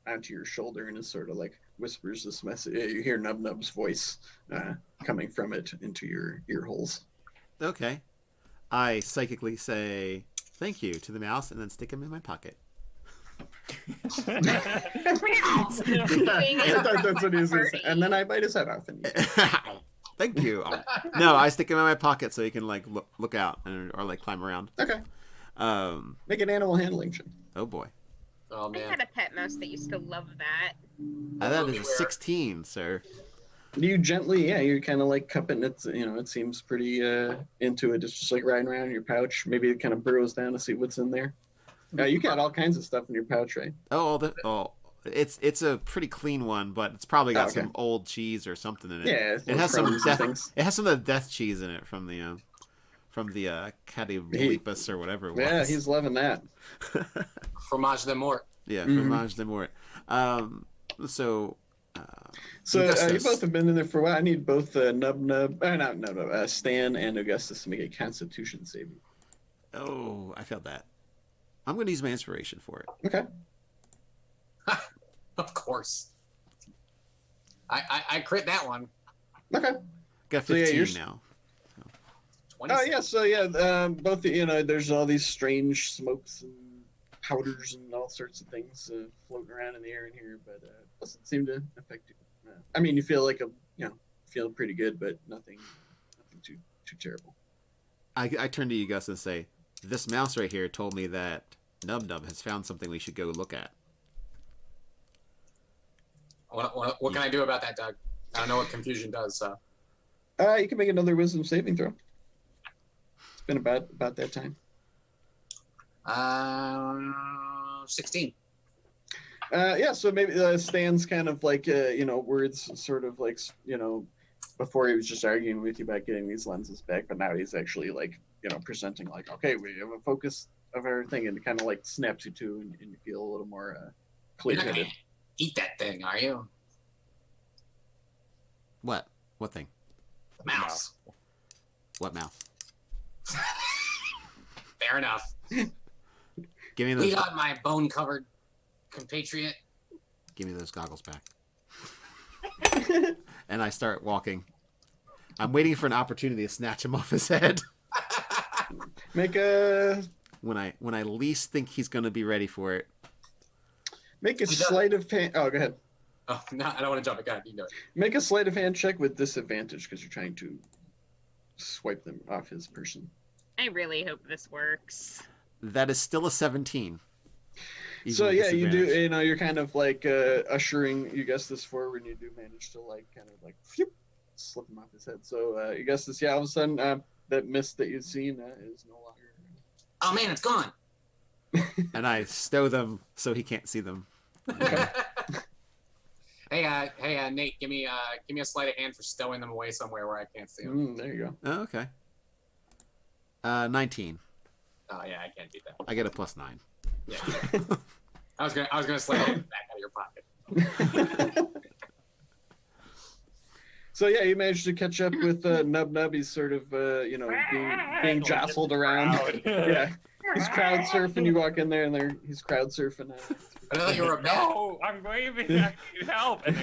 onto your shoulder and is sort of like whispers this message. You hear Nub's voice coming from it into your ear holes. Okay. I psychically say thank you to the mouse and then stick him in my pocket. I thought that's what he was going to say. And then I bite his head off. And Thank you. No, I stick him in my pocket so he can like look out or like climb around. Okay. Make an animal handling check. Oh boy. Oh I man. had a pet mouse that used to love that. That is a 16, sir. You gently, you kind of like cup it, and it's, it seems pretty into it. It's just like riding around in your pouch. Maybe it kind of burrows down to see what's in there. You got all kinds of stuff in your pouch, right? It's a pretty clean one, but it's probably got Okay. some old cheese or something in it. Yeah, It has some crumbs and things. It has some of the death cheese in it from the Catalepus or whatever it was. Yeah, he's loving that. Fromage de mort. Yeah, Mhm. fromage de mort. So So Augustus. you both have been in there for a while. I need both Stan and Augustus to make a Constitution saving. Oh, I failed that. I'm going to use my inspiration for it. Okay. Of course. I crit that one. Okay. Got So, yeah, 15 you're- now. 20. Oh yeah. So yeah, both there's all these strange smokes and powders and all sorts of things floating around in the air in here, but doesn't seem to affect you. I mean, you feel like feel pretty good, but nothing too terrible. I turn to you, Gus, and say, "This mouse right here told me that Nub Nub has found something we should go look at." What can I do about that, Doug? I don't know what confusion does. So You can make another wisdom saving throw. It's been about that time. 16. So maybe Stan's kind of like words sort of like before he was just arguing with you about getting these lenses back, but now he's actually like presenting like, okay, we have a focus of everything, and it kind of like snaps you to, and you feel a little more You're not clear-headed. gonna eat that thing, are you? What? What thing? The mouse. What mouse? Fair enough. Give me We those. got my bone-covered compatriot. Give me those goggles back. And I start walking. I'm waiting for an opportunity to snatch him off his head. Make a When I least think he's going to be ready for it. sleight of hand. Oh, go ahead. Oh, no, I don't want to jump. God, you know it. Make a sleight of hand check with disadvantage because you're trying to swipe them off his person. I really hope this works. That is still a 17. even So with yeah, you do. disadvantage. You're kind of like ushering. You guess this forward, and you do manage to like kind of like slip him off his head. So you guess this. Yeah, all of a sudden, that mist that you've seen is no longer. Oh man, it's gone. And I stow them so he can't see them. Hey, Nate, give me a sleight of hand for stowing them away somewhere where I can't see them. There you go. Oh, okay. 19. Oh yeah, I can't do that. I get a +9. Yeah, I was gonna slide it back out of your pocket. So yeah, you managed to catch up with Nub Nub. He's sort of being jostled around. Yeah, he's crowd surfing. You walk in there, and he's crowd surfing. I thought you were a bat. No, I'm waving. I need help. And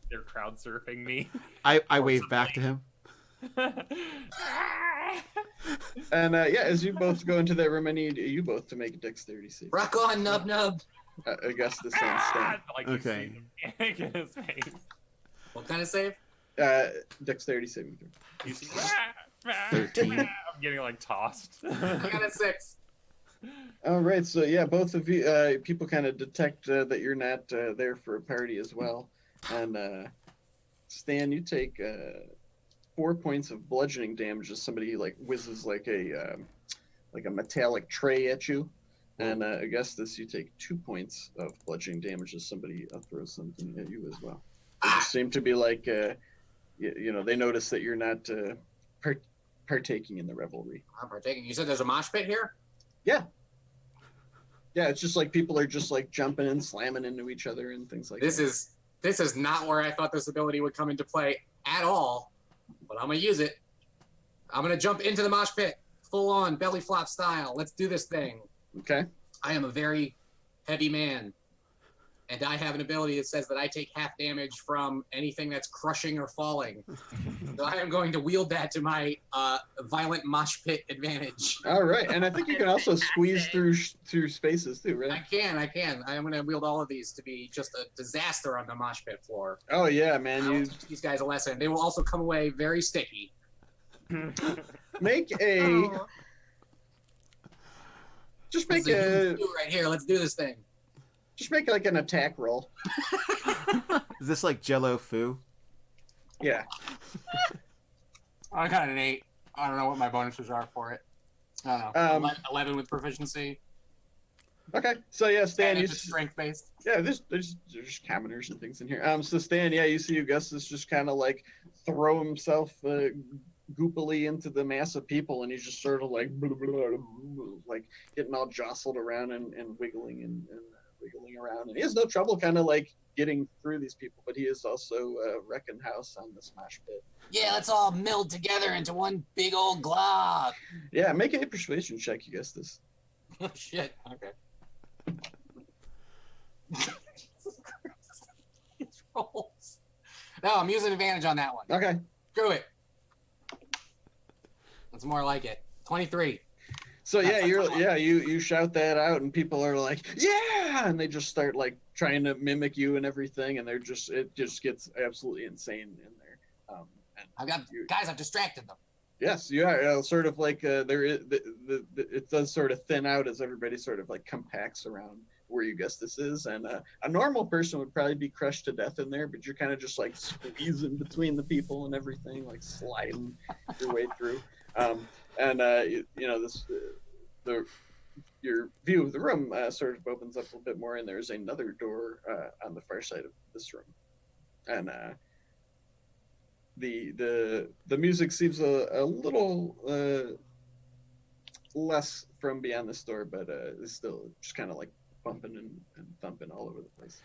they're crowd surfing me. I wave back to him. And as you both go into that room, I need you both to make a dexterity save. Rock on, Nub Nub. Augustus and Stan. Like Okay. You see the panic in his face. What kind of save? Dexterity saving throw. You see 13. I'm getting like tossed. I got a 6. All right, so yeah, both of you people kind of detect that you're not there for a party as well, and Stan, you take 4 points of bludgeoning damage as somebody like whizzes like a metallic tray at you, and Augustus, you take 2 points of bludgeoning damage as somebody throws something at you as well. They just seem to be like they notice that you're not partaking in the revelry. I'm partaking. You said there's a mosh pit here? Yeah, it's just like people are just like jumping and slamming into each other and things like This that. is not where I thought this ability would come into play at all, but I'm gonna use it. I'm gonna jump into the mosh pit, full on belly flop style. Let's do this thing. Okay. I am a very heavy man, and I have an ability that says that I take half damage from anything that's crushing or falling. So I am going to wield that to my violent mosh pit advantage. All right, and I think you can also squeeze through spaces too, I right? can. I'm going to wield all of these to be just a disaster on the mosh pit floor. Oh yeah, man. I'll You teach these guys a lesson. They will also come away very sticky. make a Oh, just This make is a a do right here. Let's do this thing. just make like an attack roll. Is this like Jello Foo? Yeah. I got an 8. I don't know what my bonuses are for it. I don't know. 11 with proficiency. Okay. So yeah, Stan, And you if it's strength based. yeah, there's commoners and things in here. So Stan, yeah, you see Augustus just kind of like throw himself goopily into the mass of people, and he's just sort of like like getting all jostled around and wiggling and wiggling around, and he has no trouble kind of like getting through these people, but he is also wrecking house on this mosh pit. Yeah, let's all meld together into one big old glob. Yeah, make a persuasion check, Augustus. Oh, shit. Okay. These rolls. No, I'm using advantage on that one. Okay. Screw it. That's more like it. 23. So you shout that out, and people are like, yeah, and they just start like trying to mimic you and everything, and it just gets absolutely insane in there. I've distracted them. Yes, you are sort of like there is it does sort of thin out as everybody sort of like compacts around where you guess this is, and a normal person would probably be crushed to death in there, but you're kind of just like squeezing between the people and everything, like sliding your way through. Your view of the room sort of opens up a little bit more, and there's another door on the far side of this room, and the music seems a little less from beyond this door, but it's still just kind of like bumping and thumping all over the place.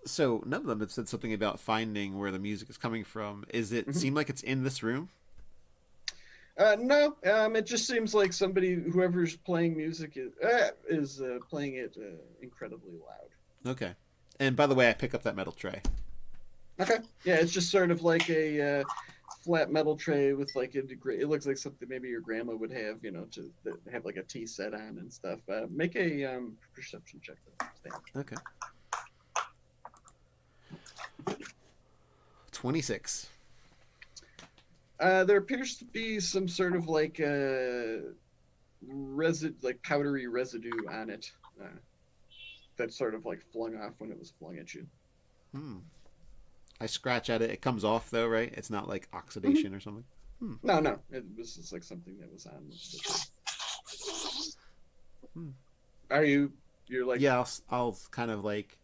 So none of them have said something about finding where the music is coming from. Is it seem like it's in this room? No, it just seems like whoever's playing music is playing it incredibly loud. Okay. And by the way, I pick up that metal tray. Okay. Yeah, it's just sort of like a flat metal tray with like it looks like something maybe your grandma would have, to have like a tea set on and stuff. Make a perception check. Stan. Okay. 26. There appears to be some sort of like powdery residue on it that's sort of like flung off when it was flung at you. I scratch at it. It comes off though, right? It's not like oxidation or something. No. It was just like something that was on. You're like, yeah, I'll kind of like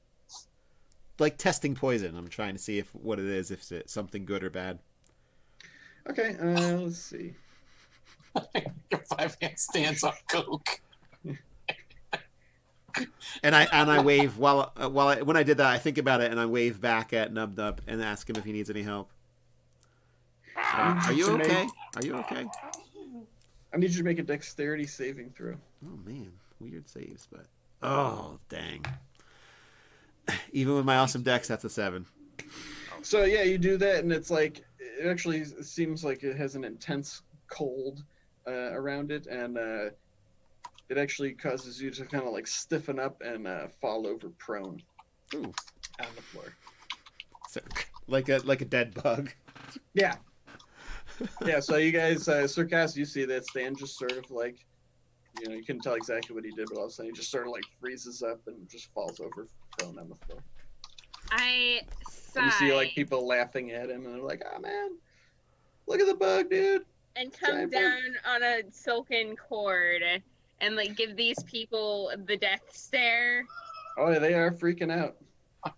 testing poison. I'm trying to see what it is, if it's something good or bad. Okay, let's see. Your 5-hand stance on coke. And I wave when I did that, I think about it and I wave back at Nub Nub and ask him if he needs any help. Are you okay? Are you okay? I need you to make a dexterity saving throw. Oh man, weird saves, but oh dang! Even with my awesome dex, that's a 7. So yeah, you do that, and it's like it actually seems like it has an intense cold around it, and it actually causes you to kind of like stiffen up and fall over prone. Ooh. On the floor. So, like a dead bug. Yeah. Yeah, so you guys, Circus, you see that Stan just sort of like, you couldn't tell exactly what he did, but all of a sudden he just sort of like freezes up and just falls over prone on the floor. I sigh. And you see like people laughing at him, and they're like, "Oh man, look at the bug, dude!" And come down on a silken cord and like give these people the death stare. Oh, yeah, they are freaking out. I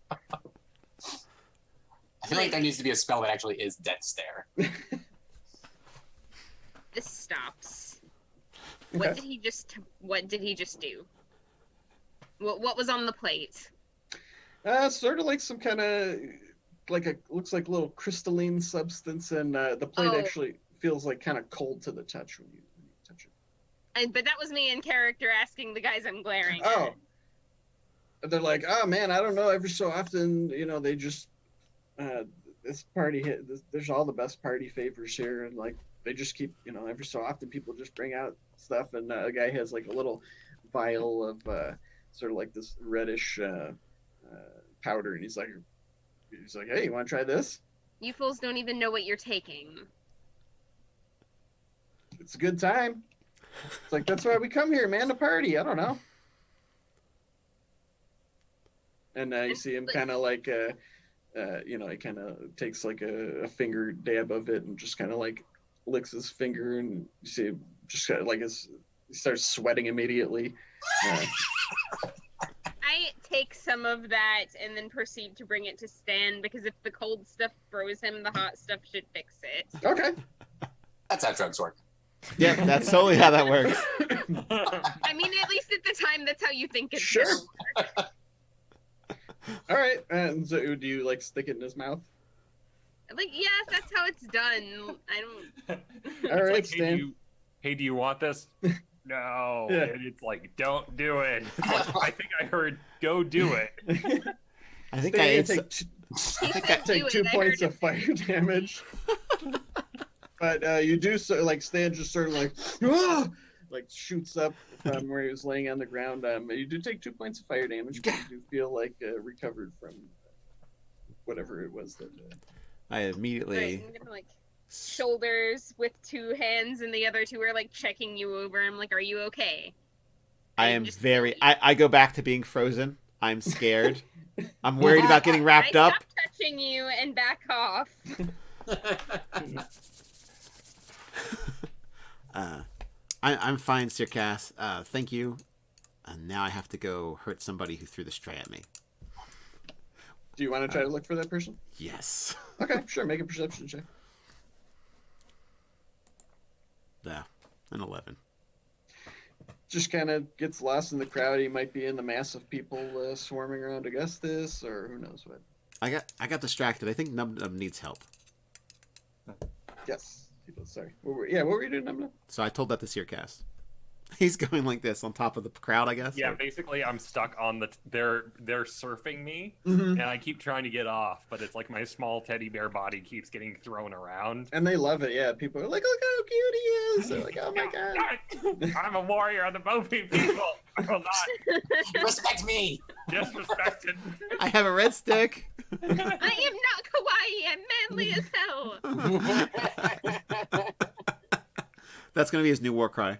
feel like there needs to be a spell that actually is death stare. This stops. What did he just do? What was on the plate? Sort of like some kind of looks like a little crystalline substance, and the plate actually feels like kind of cold to the touch when you touch it. But that was me in character asking the guys I'm glaring at. Oh. They're like, "Oh man, I don't know. Every so often, they just this party there's all the best party favors here, and like they just keep, every so often people just bring out stuff, and a guy has like a little vial of sort of like this reddish powder, and he's like, "Hey, you want to try this? You fools don't even know what you're taking." It's a good time. It's like, that's why we come here, man, to party. I don't know. And you see him kind of like, he kind of takes like a finger dab of it and just kind of like licks his finger, and you see him just kind of like he starts sweating immediately. I take some of that and then proceed to bring it to Stan, because if the cold stuff froze him, the hot stuff should fix it. Okay. That's how drugs work. Yeah, that's totally how that works. I mean, at least at the time, that's how you think it's Sure. gonna work. All right. And so do you like stick it in his mouth? Like, yes, that's how it's done. I don't. All right, like, Stan. hey, do you want this? No. Yeah. And it's like, don't do it. It's like, I think I heard, go do it. I think Stan, I take 2 points of fire damage. But you do so, like Stan just sort of like, "Ah!" like shoots up from where he was laying on the ground. You do take 2 points of fire damage, but you do feel like recovered from whatever it was that. I immediately. Right, I'm gonna like shoulders with 2 hands, and the other 2 are like checking you over. I'm like, are you okay? I I'm am just very. kidding. I go back to being frozen. I'm scared. I'm worried about getting wrapped I up. stop touching you and back off. I'm fine, Sir Cass. Thank you. And now I have to go hurt somebody who threw the stray at me. Do you want to try to look for that person? Yes. Okay, sure. Make a perception check. Yeah, an 11. Just kind of gets lost in the crowd. He might be in the mass of people swarming around Augustus, or who knows what. I got distracted. I think Nub Nub needs help. Yes. Sorry. What were you doing, Num Num? So I told that to Sir Cass. He's going like this on top of the crowd, I guess. Yeah, basically, I'm stuck on the. They're surfing me, Mm-hmm. and I keep trying to get off, but it's like my small teddy bear body keeps getting thrown around. And they love it. Yeah, people are like, "Look how cute he is!" They're like, "Oh my god!" I'm a warrior of the Bofi people. I will not Respect me. disrespected. I have a red stick. I am not kawaii. I'm manly as hell. That's gonna be his new war cry.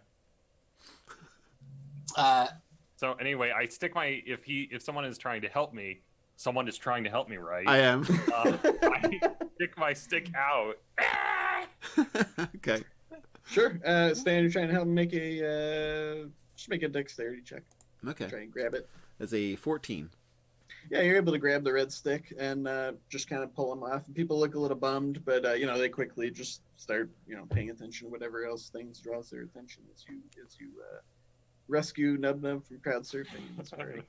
So anyway, I stick my if someone is trying to help me, someone is trying to help me, right? I am. I stick my stick out. Okay. Sure. Stan, you're trying to help him make a just make a dexterity check. Okay. Try and grab it. That's a 14. Yeah, you're able to grab the red stick and just kind of pull him off. People look a little bummed, but they quickly just start paying attention to whatever else things draws their attention as you rescue Nub Nub from crowd surfing. That's great.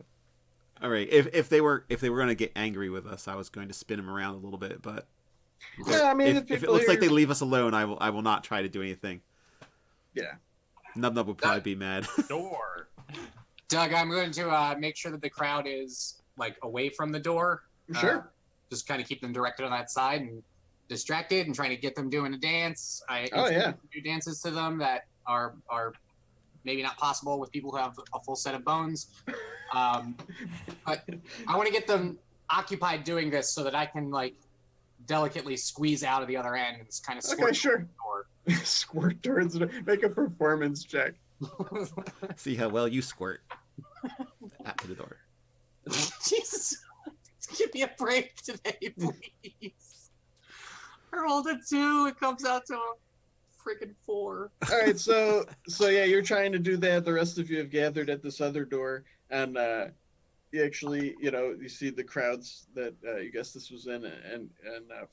All right. If they were going to get angry with us, I was going to spin them around a little bit, but Yeah, I mean, if it looks like they leave us alone, I will not try to do anything. Yeah. Nub Nub will probably be mad. Door. Doug, I'm going to make sure that the crowd is like away from the door. Sure. Just kind of keep them directed on that side and distracted, and trying to get them doing a dance. Do dances to them that are maybe not possible with people who have a full set of bones. But I want to get them occupied doing this so that I can like delicately squeeze out of the other end and kind of squirt Okay, sure. the door. Squirt towards it. Make a performance check. See how well you squirt. At the door. Jesus, give me a break today, please. I rolled a 2. It comes out to a freaking 4. All right, so yeah, you're trying to do that. The rest of you have gathered at this other door, and you actually, you see the crowds that you guess this was in, and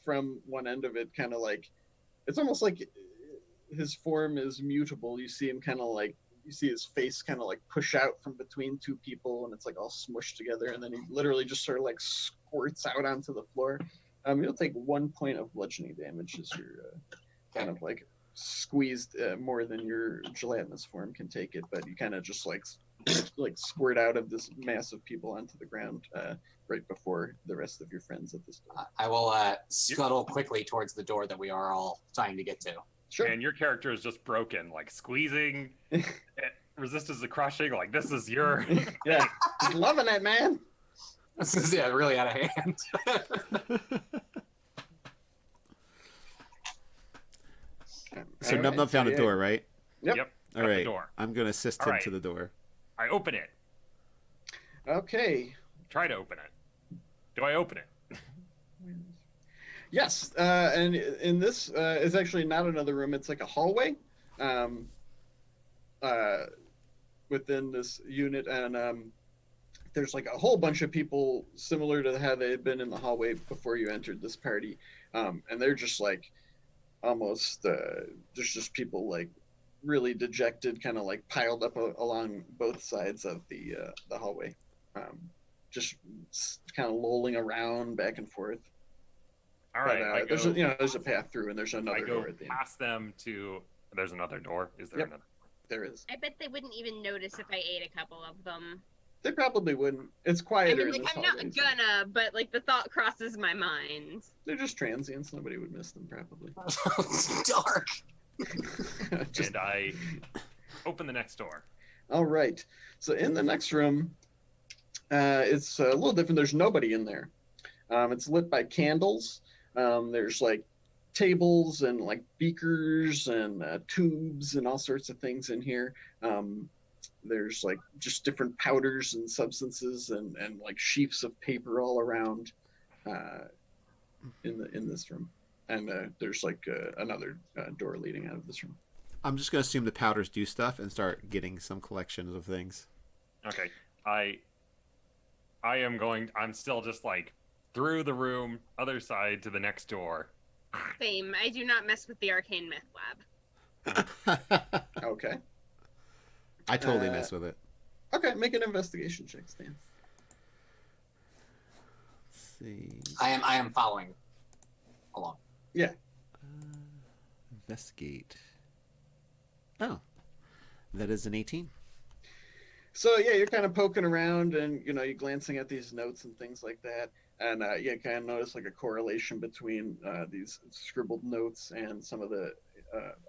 from one end of it, kind of like, it's almost like his form is mutable. You see him kind of like, you see his face kind of like push out from between 2 people, and it's like all smushed together, and then he literally just sort of like squirts out onto the floor. You'll take 1 point of bludgeoning damage as you're kind of like squeezed more than your gelatinous form can take it, but you kind of just like squirt out of this mass of people onto the ground right before the rest of your friends at this door. I will scuttle quickly towards the door that we are all trying to get to. Sure. And your character is just broken, like squeezing, resistance to crushing. Like this is your. Yeah, he's loving it, man. This is really out of hand. So Nub Nub found a door, right? Yep. All At the right. door. I'm going to assist All him right. to the door. I open it. Okay. Try to open it. Do I open it? Yes, and in this is actually not another room. It's like a hallway within this unit, and there's like a whole bunch of people similar to how they had been in the hallway before you entered this party, and they're just like almost there's just people like really dejected, kind of like piled up along both sides of the hallway, just kind of lolling around back and forth. All right. But, I go, there's a path through, and there's I another go door at the end. past them to. There's another door. Is there Yep. another? There is. I bet they wouldn't even notice if I ate a couple of them. They probably wouldn't. It's I quieter. mean, in like, this I'm not hallway, so gonna, but like the thought crosses my mind. They're just transients. Nobody would miss them, probably. Dark. Just, And I Open the next door. All right. So in the next room, it's a little different. There's nobody in there. It's lit by candles. There's like tables and like beakers and tubes and all sorts of things in here. There's like just different powders and substances and like sheafs of paper all around in this room. And there's like another door leading out of this room. I'm just going to assume the powders do stuff and start getting some collections of things. Okay. I'm still just like through the room, other side to the next door. Same. I do not mess with the arcane myth lab. Okay. I totally mess with it. Okay, make an investigation check, Stan. Let's see. I am following along. Yeah. Investigate. Oh, that is an 18. So yeah, you're kind of poking around and you're glancing at these notes and things like that, and you kind of notice like a correlation between these scribbled notes and some of the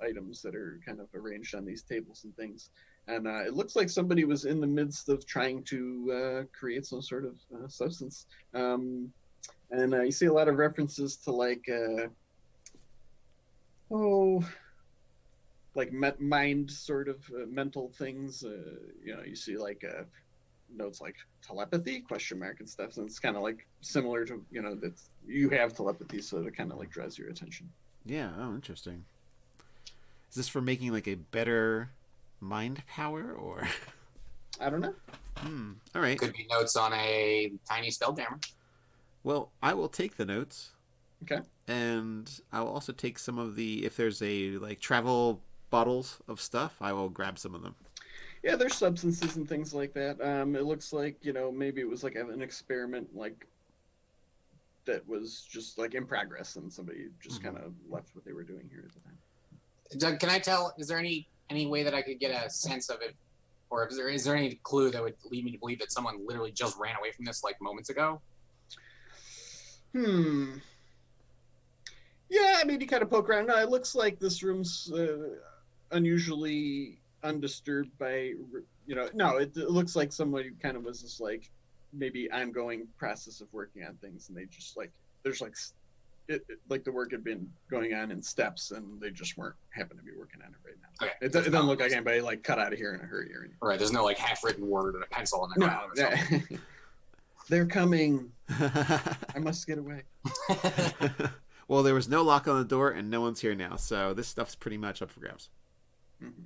items that are kind of arranged on these tables and things. And it looks like somebody was in the midst of trying to create some sort of substance. And you see a lot of references to like mind sort of mental things. You see like notes like telepathy ? And stuff. And it's kind of like similar to that you have telepathy, so it kind of like draws your attention. Yeah. Oh, interesting. Is this for making like a better mind power, or? I don't know. All right. Could be notes on a tiny spelljammer. Well, I will take the notes. Okay. And I will also take some of the, if there's a like travel bottles of stuff, I will grab some of them. Yeah, there's substances and things like that. It looks like maybe it was like an experiment like that was just like in progress, and somebody just kind of left what they were doing here at the time. Doug, can I tell? Is there any way that I could get a sense of it, or is there any clue that would lead me to believe that someone literally just ran away from this like moments ago? Yeah, I mean, you kind of poke around. No, it looks like this room's unusually undisturbed by, no, it looks like somebody kind of was just like maybe ongoing process of working on things, and they just like, there's like, like the work had been going on in steps, and they just happen to be working on it right now. Okay. It doesn't look like anybody like cut out of here in a hurry or anything. Right. There's no like half-written word and a pencil on the ground. Or something. They're coming. I must get away. Well, there was no lock on the door, and no one's here now, so this stuff's pretty much up for grabs.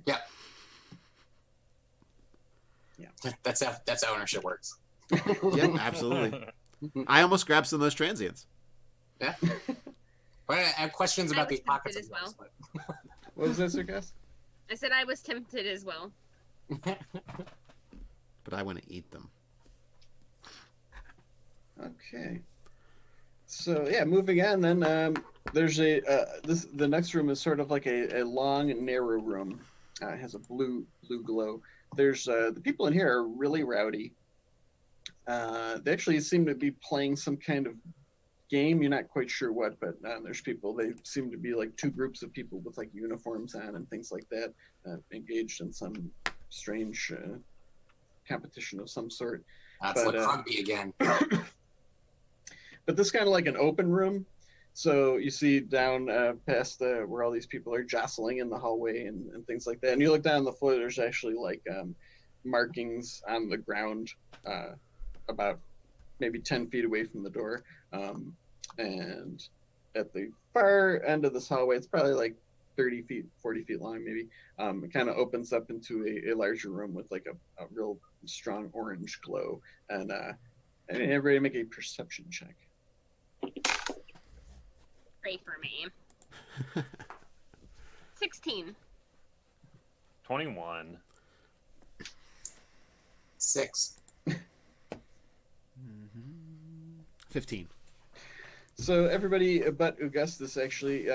Yeah. Yeah. That's how ownership works. Yep, absolutely. I almost grabbed some of those transients. Yeah. But I have questions about these pockets as well. What was that, Sir Gus? I said I was tempted as well. But I want to eat them. Okay. So yeah, moving on then. There's the next room is sort of like a long and narrow room. It has a blue glow. There's the people in here are really rowdy. They actually seem to be playing some kind of game. You're not quite sure what, but there's people. They seem to be like two groups of people with like uniforms on and things like that, engaged in some strange competition of some sort. That's like rugby again. But this is kind of like an open room. So you see down past where all these people are jostling in the hallway and things like that. And you look down the floor, there's actually like markings on the ground about maybe 10 feet away from the door. And at the far end of this hallway, it's probably like 30 feet, 40 feet long maybe. It kind of opens up into a larger room with like a real strong orange glow. And everybody make a perception check. Pray for me. 16. 21. 6. 15. So everybody but Augustus, actually,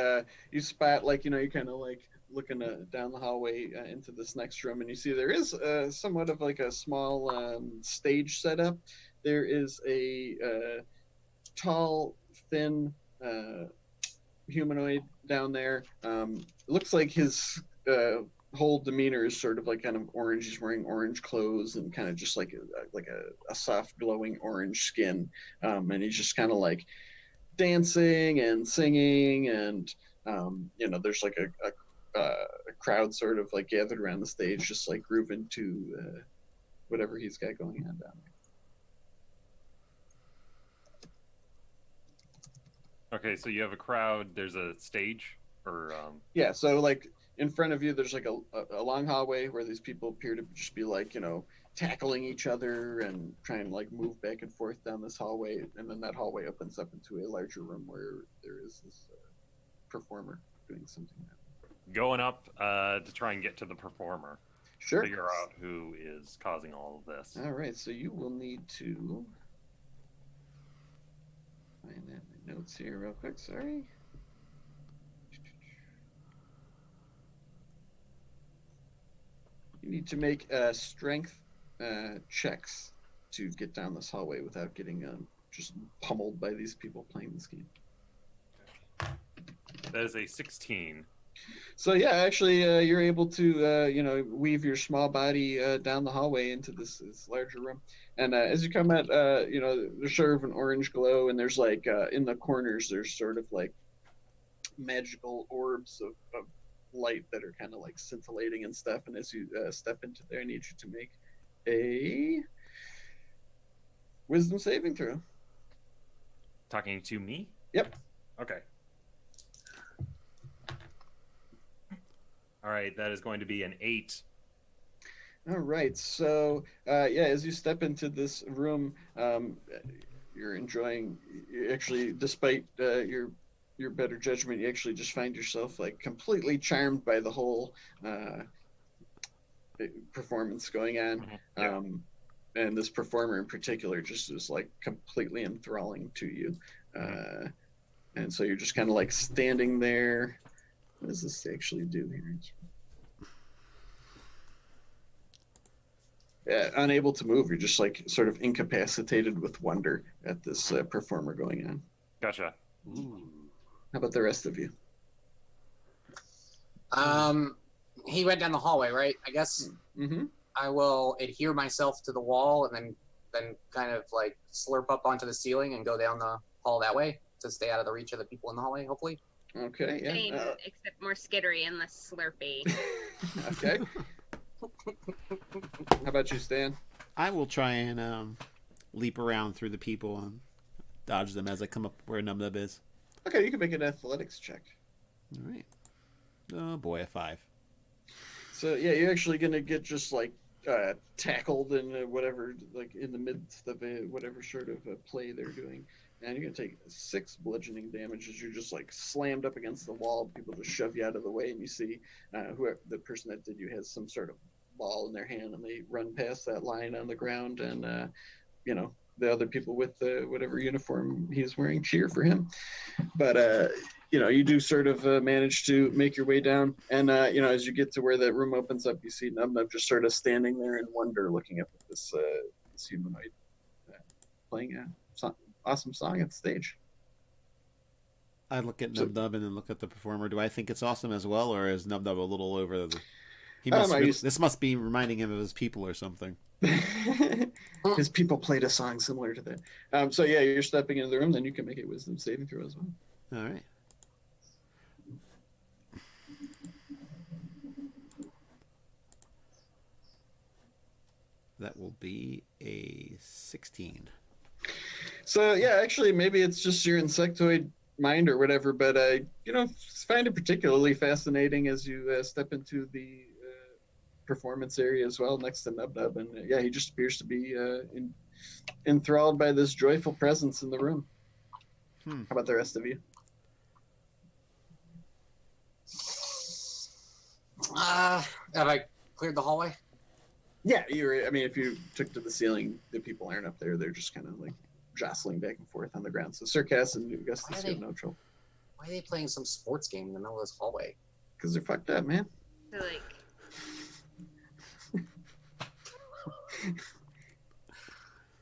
you spot like, you kind of like looking down the hallway into this next room, and you see there is somewhat of like a small stage setup. There is a tall, thin humanoid down there. It looks like his whole demeanor is sort of like kind of orange. He's wearing orange clothes and kind of just like a soft glowing orange skin, and he's just kind of like dancing and singing, and there's like a crowd sort of like gathered around the stage, just like grooving to whatever he's got going on down there. Okay, so you have a crowd. There's a stage, or Yeah, so like in front of you, there's like a long hallway where these people appear to just be like, tackling each other and trying to like move back and forth down this hallway. And then that hallway opens up into a larger room where there is this performer doing something. going up to try and get to the performer. Sure. Figure out who is causing all of this. All right, so you will need to find that in my notes here real quick. Sorry. You need to make strength checks to get down this hallway without getting just pummeled by these people playing this game. That is a 16. So yeah, actually, you're able to weave your small body down the hallway into this larger room, and as you come out, there's sort of an orange glow, and there's like in the corners there's sort of like magical orbs of light that are kind of like scintillating and stuff. And as you step into there, I need you to make a wisdom saving throw. Talking to me? Yep. Okay. All right, that is going to be an 8. All right. So, as you step into this room, you're enjoying. Actually, despite your better judgment, you actually just find yourself like completely charmed by the whole performance going on. Yeah. And this performer in particular just is like completely enthralling to you. And so you're just kind of like standing there. What does this actually do here? Yeah, unable to move. You're just like sort of incapacitated with wonder at this performer going on. Gotcha. Ooh. How about the rest of you? He went down the hallway, right? I guess Mm-hmm. I will adhere myself to the wall and then kind of like slurp up onto the ceiling and go down the hall that way to stay out of the reach of the people in the hallway, hopefully. Okay, yeah. Same, except more skittery and less slurpy. Okay. How about you, Stan? I will try and leap around through the people and dodge them as I come up where Nub Nub is. Okay, you can make an athletics check. All right. Oh boy, a 5. So yeah, you're actually gonna get just like tackled in whatever, like in the midst of whatever sort of play they're doing, and you're gonna take 6 bludgeoning damage as you're just like slammed up against the wall. People just shove you out of the way, and you see whoever the person that did you has some sort of ball in their hand, and they run past that line on the ground, and the other people with whatever uniform he's wearing cheer for him. But you do sort of manage to make your way down, and as you get to where that room opens up, you see Nub Nub just sort of standing there in wonder, looking up at this humanoid playing a awesome song at the stage. I look at Nub Nub and then look at the performer. Do I think it's awesome as well, or is Nub Nub a little over the? This must be reminding him of his people or something. His people played a song similar to that. So yeah, you're stepping into the room, then you can make a wisdom saving throw as well. All right. That will be a 16. So yeah, actually, maybe it's just your insectoid mind or whatever, but find it particularly fascinating as you step into the performance area as well, next to Nub Nub, and he just appears to be enthralled by this joyful presence in the room. How about the rest of you? Have I cleared the hallway? Yeah, if you took to the ceiling, the people aren't up there. They're just kind of like jostling back and forth on the ground. So Sir Cass and Augustus have no trouble. Why are they playing some sports game in the middle of this hallway? Because they're fucked up, man. So like,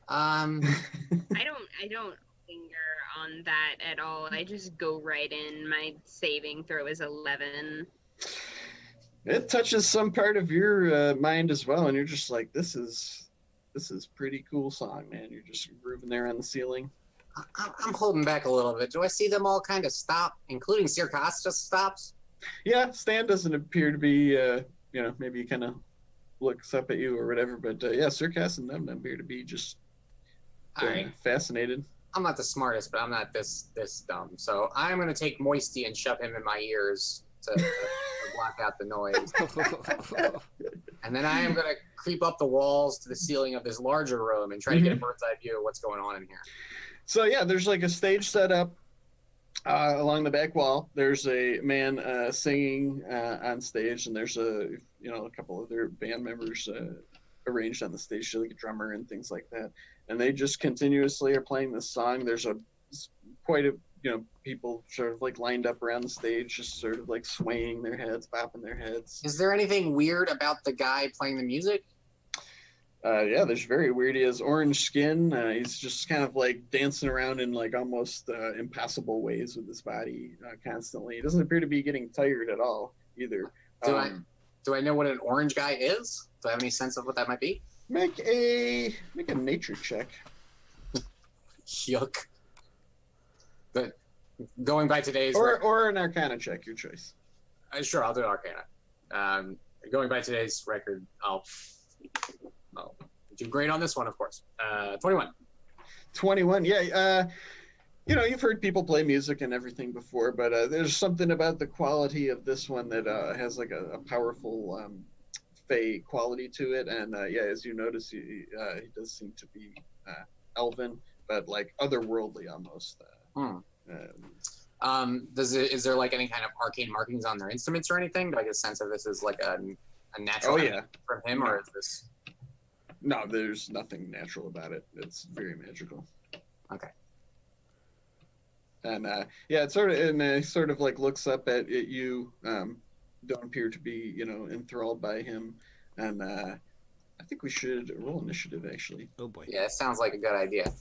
I don't linger on that at all. I just go right in. My saving throw is 11. It touches some part of your mind as well, and you're just like, this is pretty cool song, man. You're just grooving there on the ceiling. I'm holding back a little bit. Do I see them all kind of stop, including Circus just stops? Yeah, Stan doesn't appear to be, maybe he kind of looks up at you or whatever, but yeah, Circus and them appear to be just All right. fascinated. I'm not the smartest, but I'm not this dumb. So I'm gonna take Moisty and shove him in my ears to block out the noise. And then I am gonna creep up the walls to the ceiling of this larger room and try to get a bird's eye view of what's going on in here. So yeah, there's like a stage set up along the back wall. There's a man singing on stage, and there's a couple other band members arranged on the stage, like a drummer and things like that. And they just continuously are playing this song. There's quite a people sort of like lined up around the stage, just sort of like swaying their heads, bopping their heads. Is there anything weird about the guy playing the music? Yeah, there's very weird. He has orange skin. He's just kind of like dancing around in like almost impossible ways with his body constantly. He doesn't appear to be getting tired at all either. Do I know what an orange guy is? Do I have any sense of what that might be? Make a nature check. Yuck. But going by today's or an Arcana check, your choice. Sure, I'll do Arcana. Going by today's record, I'll do great on this one, of course. 21. 21. Yeah. You've heard people play music and everything before, but there's something about the quality of this one that has like a powerful fey quality to it. And yeah, as you notice, he does seem to be elven, but like otherworldly almost. Is there like any kind of arcane markings on their instruments or anything? Do I get a sense of this is like a natural from him, or is this? No, there's nothing natural about it. It's very magical. Okay. And yeah, it sort of like looks up at you. Don't appear to be enthralled by him, and I think we should roll initiative actually. Oh boy. Yeah, it sounds like a good idea.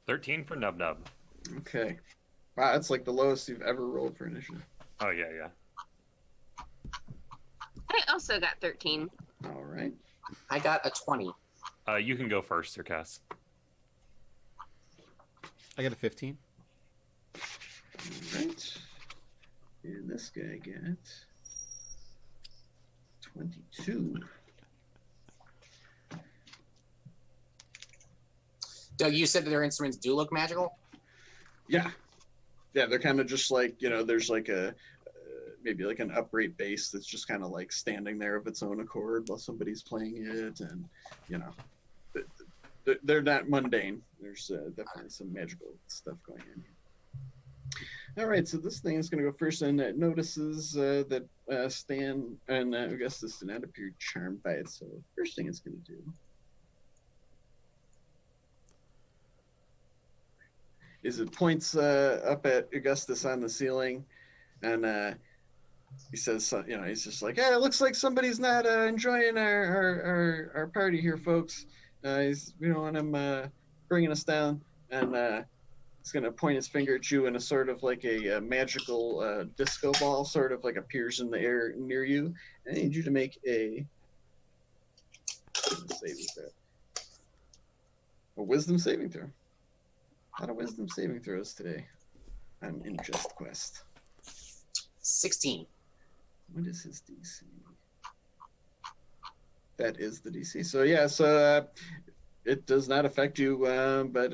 13 for Nub Nub. Okay. Wow, that's like the lowest you've ever rolled for initiative. Oh yeah. I also got 13. All right. I got a 20. You can go first, Sir Cass. I got a 15. All right. And this guy got 22. Doug, you said that their instruments do look magical? Yeah. Yeah, they're kind of just like, there's like maybe like an upright bass that's just kind of like standing there of its own accord while somebody's playing it. And, they're not mundane. There's definitely some magical stuff going on here. All right, so this thing is going to go first, and it notices that Stan and Augustus do not appear charmed by it. So first thing it's going to do is it points up at Augustus on the ceiling, and he says, he's just like, "Hey, it looks like somebody's not enjoying our party here, folks. We don't want him bringing us down." And he's gonna point his finger at you, and a sort of like a magical disco ball sort of like appears in the air near you. I need you to make a wisdom saving throw. A lot of wisdom saving throws today. I'm in Just Quest. 16. What is his DC? That is the DC. So yeah, so it does not affect you, but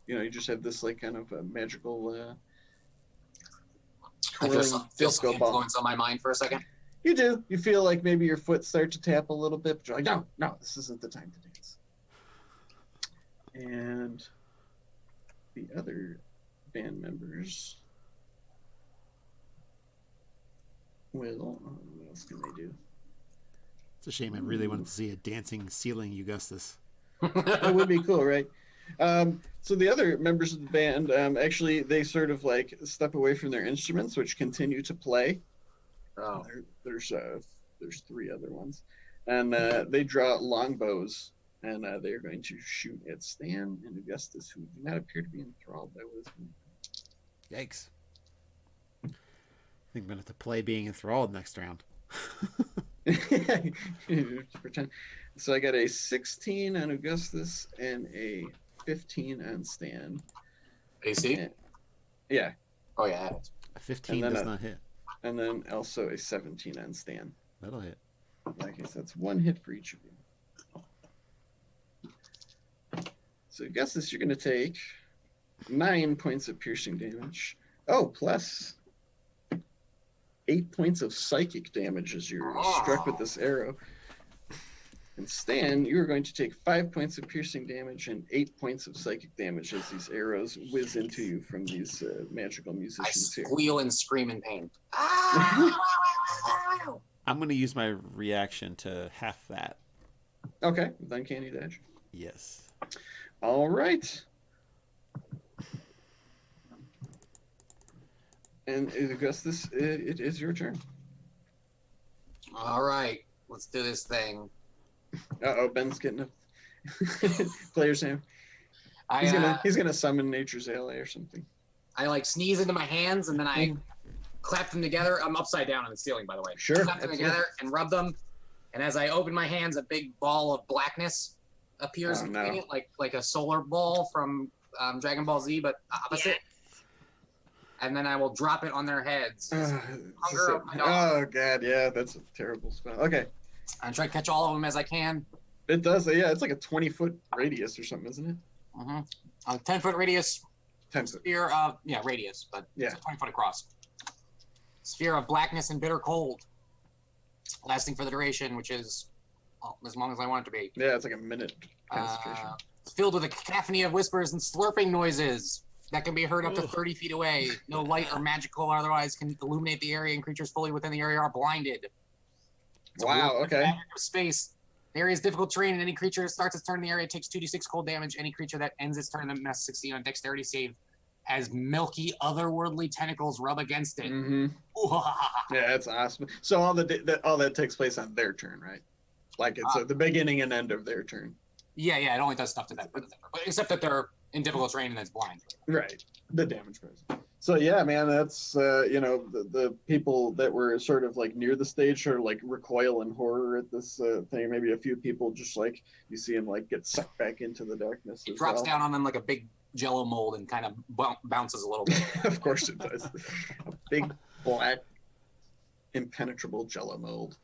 you just have this like kind of a magical. I feel some influence on my mind for a second. You do. You feel like maybe your foot starts to tap a little bit, but you're like, no, this isn't the time to dance. And the other band members will. What else can they do? It's a shame. I really wanted to see a dancing ceiling Augustus. That would be cool, right? So the other members of the band, actually, they sort of like step away from their instruments, which continue to play. Oh. There's 3 other ones, and they draw longbows, and they are going to shoot at Stan and Augustus, who do not appear to be enthralled by wisdom. Yikes. think I'm gonna have to play being enthralled next round. Pretend. So I got a 16 on Augustus and a 15 on Stan. AC? And- yeah, Oh, yeah. A 15 And then does not hit. and then also a 17 on Stan. That'll hit. Okay, so that's 1 hit for each of you. So Augustus, you're going to take 9 points of piercing damage. Oh, plus 8 points of psychic damage as you're struck with this arrow. And Stan, you're going to take 5 points of piercing damage and 8 points of psychic damage as these arrows whiz into you from these magical I musicians here. squeal and scream in pain. I'm gonna use my reaction to half that. Okay, with uncanny dash. Yes. All right. And Augustus, it is your turn. All right, let's do this thing. Uh-oh, Ben's getting a player's name. He's gonna summon Nature's Ally or something. I like sneeze into my hands and then I clap them together. I'm upside down on the ceiling, by the way. Sure, Clap them absolutely. together and rub them. And as I open my hands, a big ball of blackness appears Oh, between no. it, like a solar ball from Dragon Ball Z, but opposite. And then I will drop it on their heads. Hunger of my dog. Oh god, yeah, that's a terrible spell. Okay, I try to catch all of them as I can. it does. Yeah, it's like a 20-foot radius or something, isn't it? Mm-hmm. A 10-foot radius 10 foot. sphere of radius, but Yeah. it's 20 foot across. Sphere of blackness and bitter cold, lasting for the duration, which is as long as I want it to be. Yeah, it's like a minute concentration. It's filled with a cacophony of whispers and slurping noises that can be heard up to Ugh. 30 feet away. No light or magical or otherwise can illuminate the area, and creatures fully within the area are blinded. It's a Wow, real okay. fabric of space. The area is difficult terrain, and any creature that starts its turn in the area takes 2d6 cold damage. Any creature that ends its turn must succeed on a dexterity save as milky, otherworldly tentacles rub against it. Mm-hmm. Yeah, that's awesome. So all that takes place on their turn, right? Like it's at the beginning and end of their turn. Yeah, it only does stuff to them. But except that they're in difficult terrain and it's blind. Right. The damage price. So yeah, man, that's the people that were sort of like near the stage sort of like recoil in horror at this thing. Maybe a few people just like you see them like get sucked back into the darkness. It as drops well. down on them like a big jello mold and kind of bounces a little bit. Of course it does. A big black impenetrable jello mold.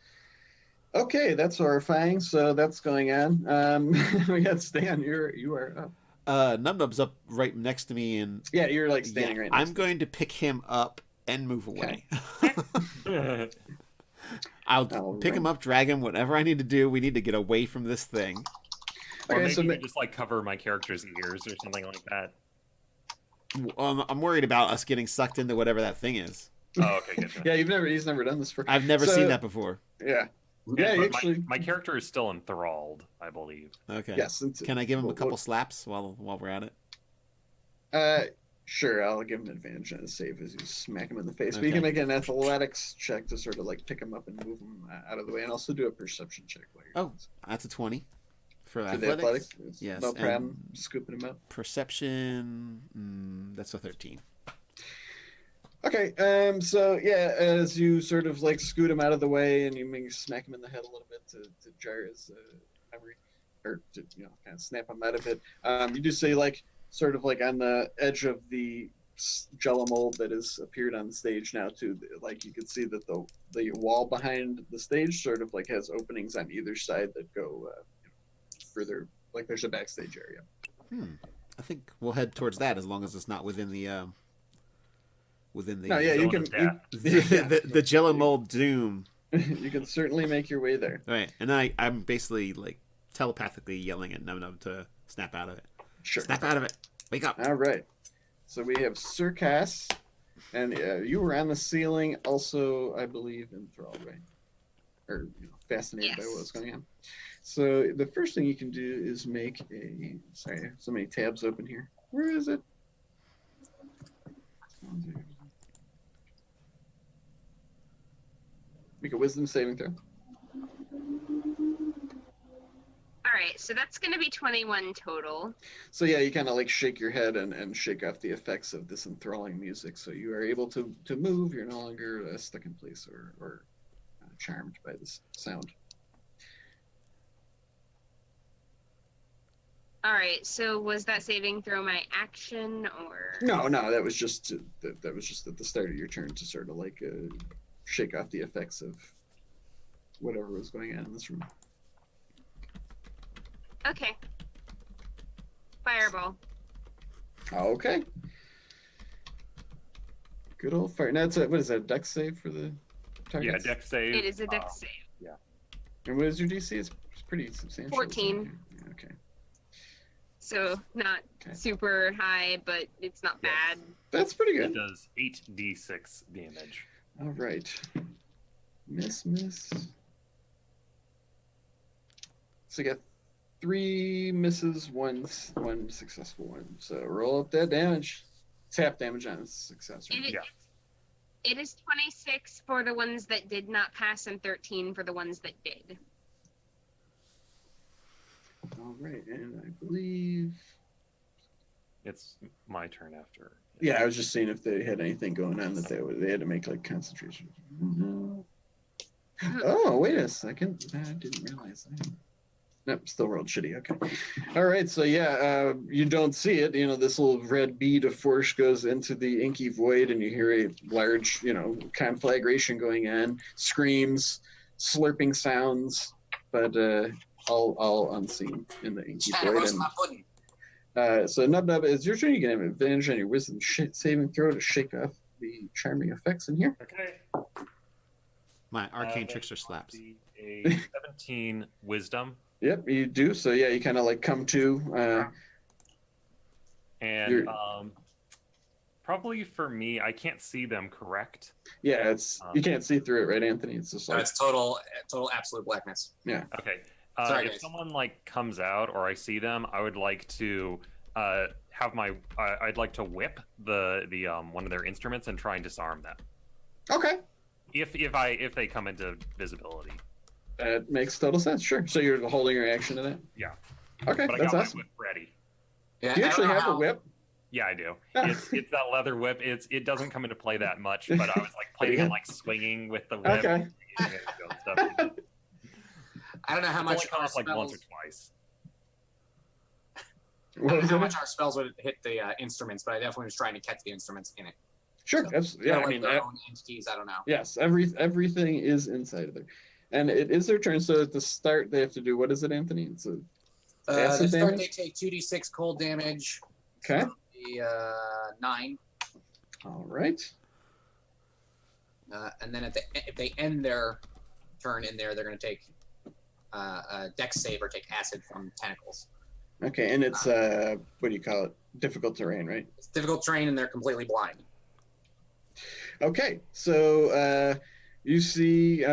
Okay, that's horrifying. So that's going on. We got Stan. You are up. Num Nub's up right next to me, and Yeah, you're like standing right next I'm going to pick him up and move away. I'll All pick him right. up, drag him, whatever I need to do. We need to get away from this thing. Or Okay, maybe so you could just like cover my character's ears or something like that. I'm worried about us getting sucked into whatever that thing is. Oh, okay, gotcha. yeah, he's never done this before. I've never So- seen that before. Yeah. Yeah, Yeah, but actually. my character is still enthralled, I believe. Okay. Yes. Can I give him a Well, couple well- slaps while we're at it? Sure, I'll give him an advantage on a save as you smack him in the face. But you Okay. can make an athletics check to sort of like pick him up and move him out of the way, and also do a perception check while you're Oh, that's a 20 for for the athletics. athletics. It's Yes, no and- problem scooping him up. Perception, that's a 13. Okay, so yeah, as you sort of like scoot him out of the way and you maybe smack him in the head a little bit to jar his memory, or to kind of snap him out of it. You do say like sort of like on the edge of the jello mold that has appeared on the stage now too. Like you can see that the wall behind the stage sort of like has openings on either side that go further. Like there's a backstage area. I think we'll head towards that as long as it's not within the No, yeah, you zone can. of death. the Jello mold doom. You can certainly make your way there. All right, and I'm basically like telepathically yelling at Num Num to snap out of it. Sure. Snap out of it. Wake up. All right. So we have Circus, and you were on the ceiling, also, I believe, enthralled, right? Or fascinated by what was going on. So the first thing you can do is make a. Sorry, I have so many tabs open here. Where is it? Make a wisdom saving throw. All right, so that's going to be 21 total. So yeah, you kind of like shake your head and shake off the effects of this enthralling music. So you are able to move. You're no longer stuck in place or charmed by this sound. All right, so was that saving throw my action or? No, that was just that was just at the start of your turn to sort of like shake off the effects of whatever was going on in this room. Okay. Fireball. Okay. Good old fire. Now it's what is that? A dex save for the target? Yeah, deck save. It is a dex save. And what is your DC? It's pretty substantial. 14. Okay. So not Okay. super high, but it's not Yes. bad. That's pretty It good. does 8d6 damage. All right. Miss. So you got 3 misses, one successful one. So roll up that damage. It's half damage on a success. Right? Yeah. It is 26 for the ones that did not pass and 13 for the ones that did. All right, and I believe. It's my turn after. Yeah, I was just seeing if they had anything going on that they had to make like concentration. Oh, wait a second. I didn't realize that. Nope, still rolled shitty. Okay. All right, so yeah, you don't see it. You know, this little red bead of force goes into the inky void, and you hear a large, conflagration going on, screams, slurping sounds, but all unseen in the inky Trying to void. roast And, my pudding. so Nub, it's your turn. You can have advantage on your wisdom saving throw to shake off the charming effects in here. Okay. My arcane that trickster would slaps. be a 17 wisdom. Yep, you do. So yeah, you kind of like come to. And You're- probably for me, I can't see them, correct? Yeah, it's you can't see through it, right, Anthony? It's just So like it's total absolute blackness. Okay. Sorry, if guys. someone like comes out or I see them, I would like to have my I'd like to whip the one of their instruments and try and disarm them. okay. If they come into visibility. That makes total sense. Sure. So you're holding your action to that? Yeah. Okay, But I that's got awesome. my whip ready. Yeah, Do you I don't actually know have a how- whip? Yeah, I do. It's that leather whip. It doesn't come into play that much, but I was like planning on like swinging with the whip. Okay. and stuff. I don't know how It's much only come our up like once or spells. twice. I What don't know was how it? much our spells would hit the instruments, but I definitely was trying to catch the instruments in it. Sure. So, Absolutely. Yeah, They're I like mean, their own entities. I don't know. yes, everything is inside of there. And it is their turn. So at the start, they have to do what is it, Anthony? It's a acid The start, damage? they take 2d6 cold damage. Okay. The 9, All right. and then if they end their turn in there, they're going to take a dex save or take acid from tentacles. Okay, and it's what do you call it? Difficult terrain, right? It's difficult terrain, and they're completely blind. Okay, so you see,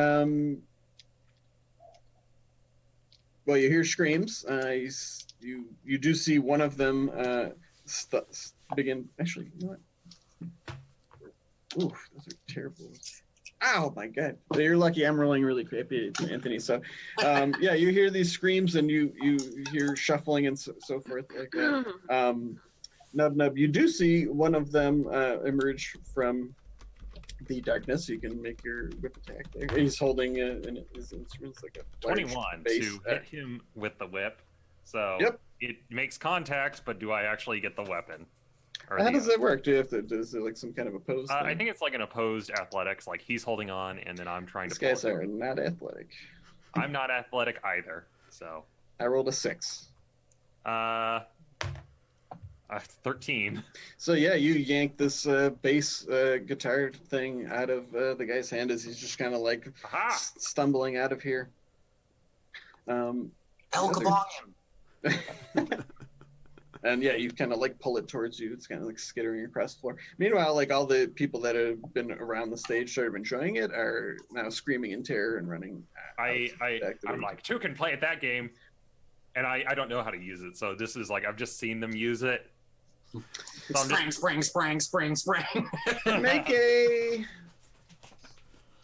well, you hear screams. You do see one of them begin. Actually, you know what? Oof, those are terrible. Ow, my God! You're lucky. I'm rolling really crappy, Anthony. So, yeah, you hear these screams and you hear shuffling and so forth like that. Nub, you do see one of them emerge from the darkness. You can make your whip attack there. He's holding his instruments like a large 21 base. to hit him with the whip. So Yep. it makes contact, but do I actually get the weapon? Or How the- does that work? Do you have to? Does it like some kind of opposed? I thing? think it's like an opposed athletics. Like he's holding on, and then I'm trying These to. guys pull are him. not athletic. I'm not athletic either. So, I rolled a 6. 13. So yeah, you yank this bass guitar thing out of the guy's hand as he's just kind of like Aha! stumbling out of here. El Other- Kabong! And yeah, you kind of like pull it towards you. It's kind of like skittering across the floor. Meanwhile, like all the people that have been around the stage sort of enjoying it are now screaming in terror and running. I'm back like, two can play at that game, and I don't know how to use it. So this is like I've just seen them use it. So I'm Spring.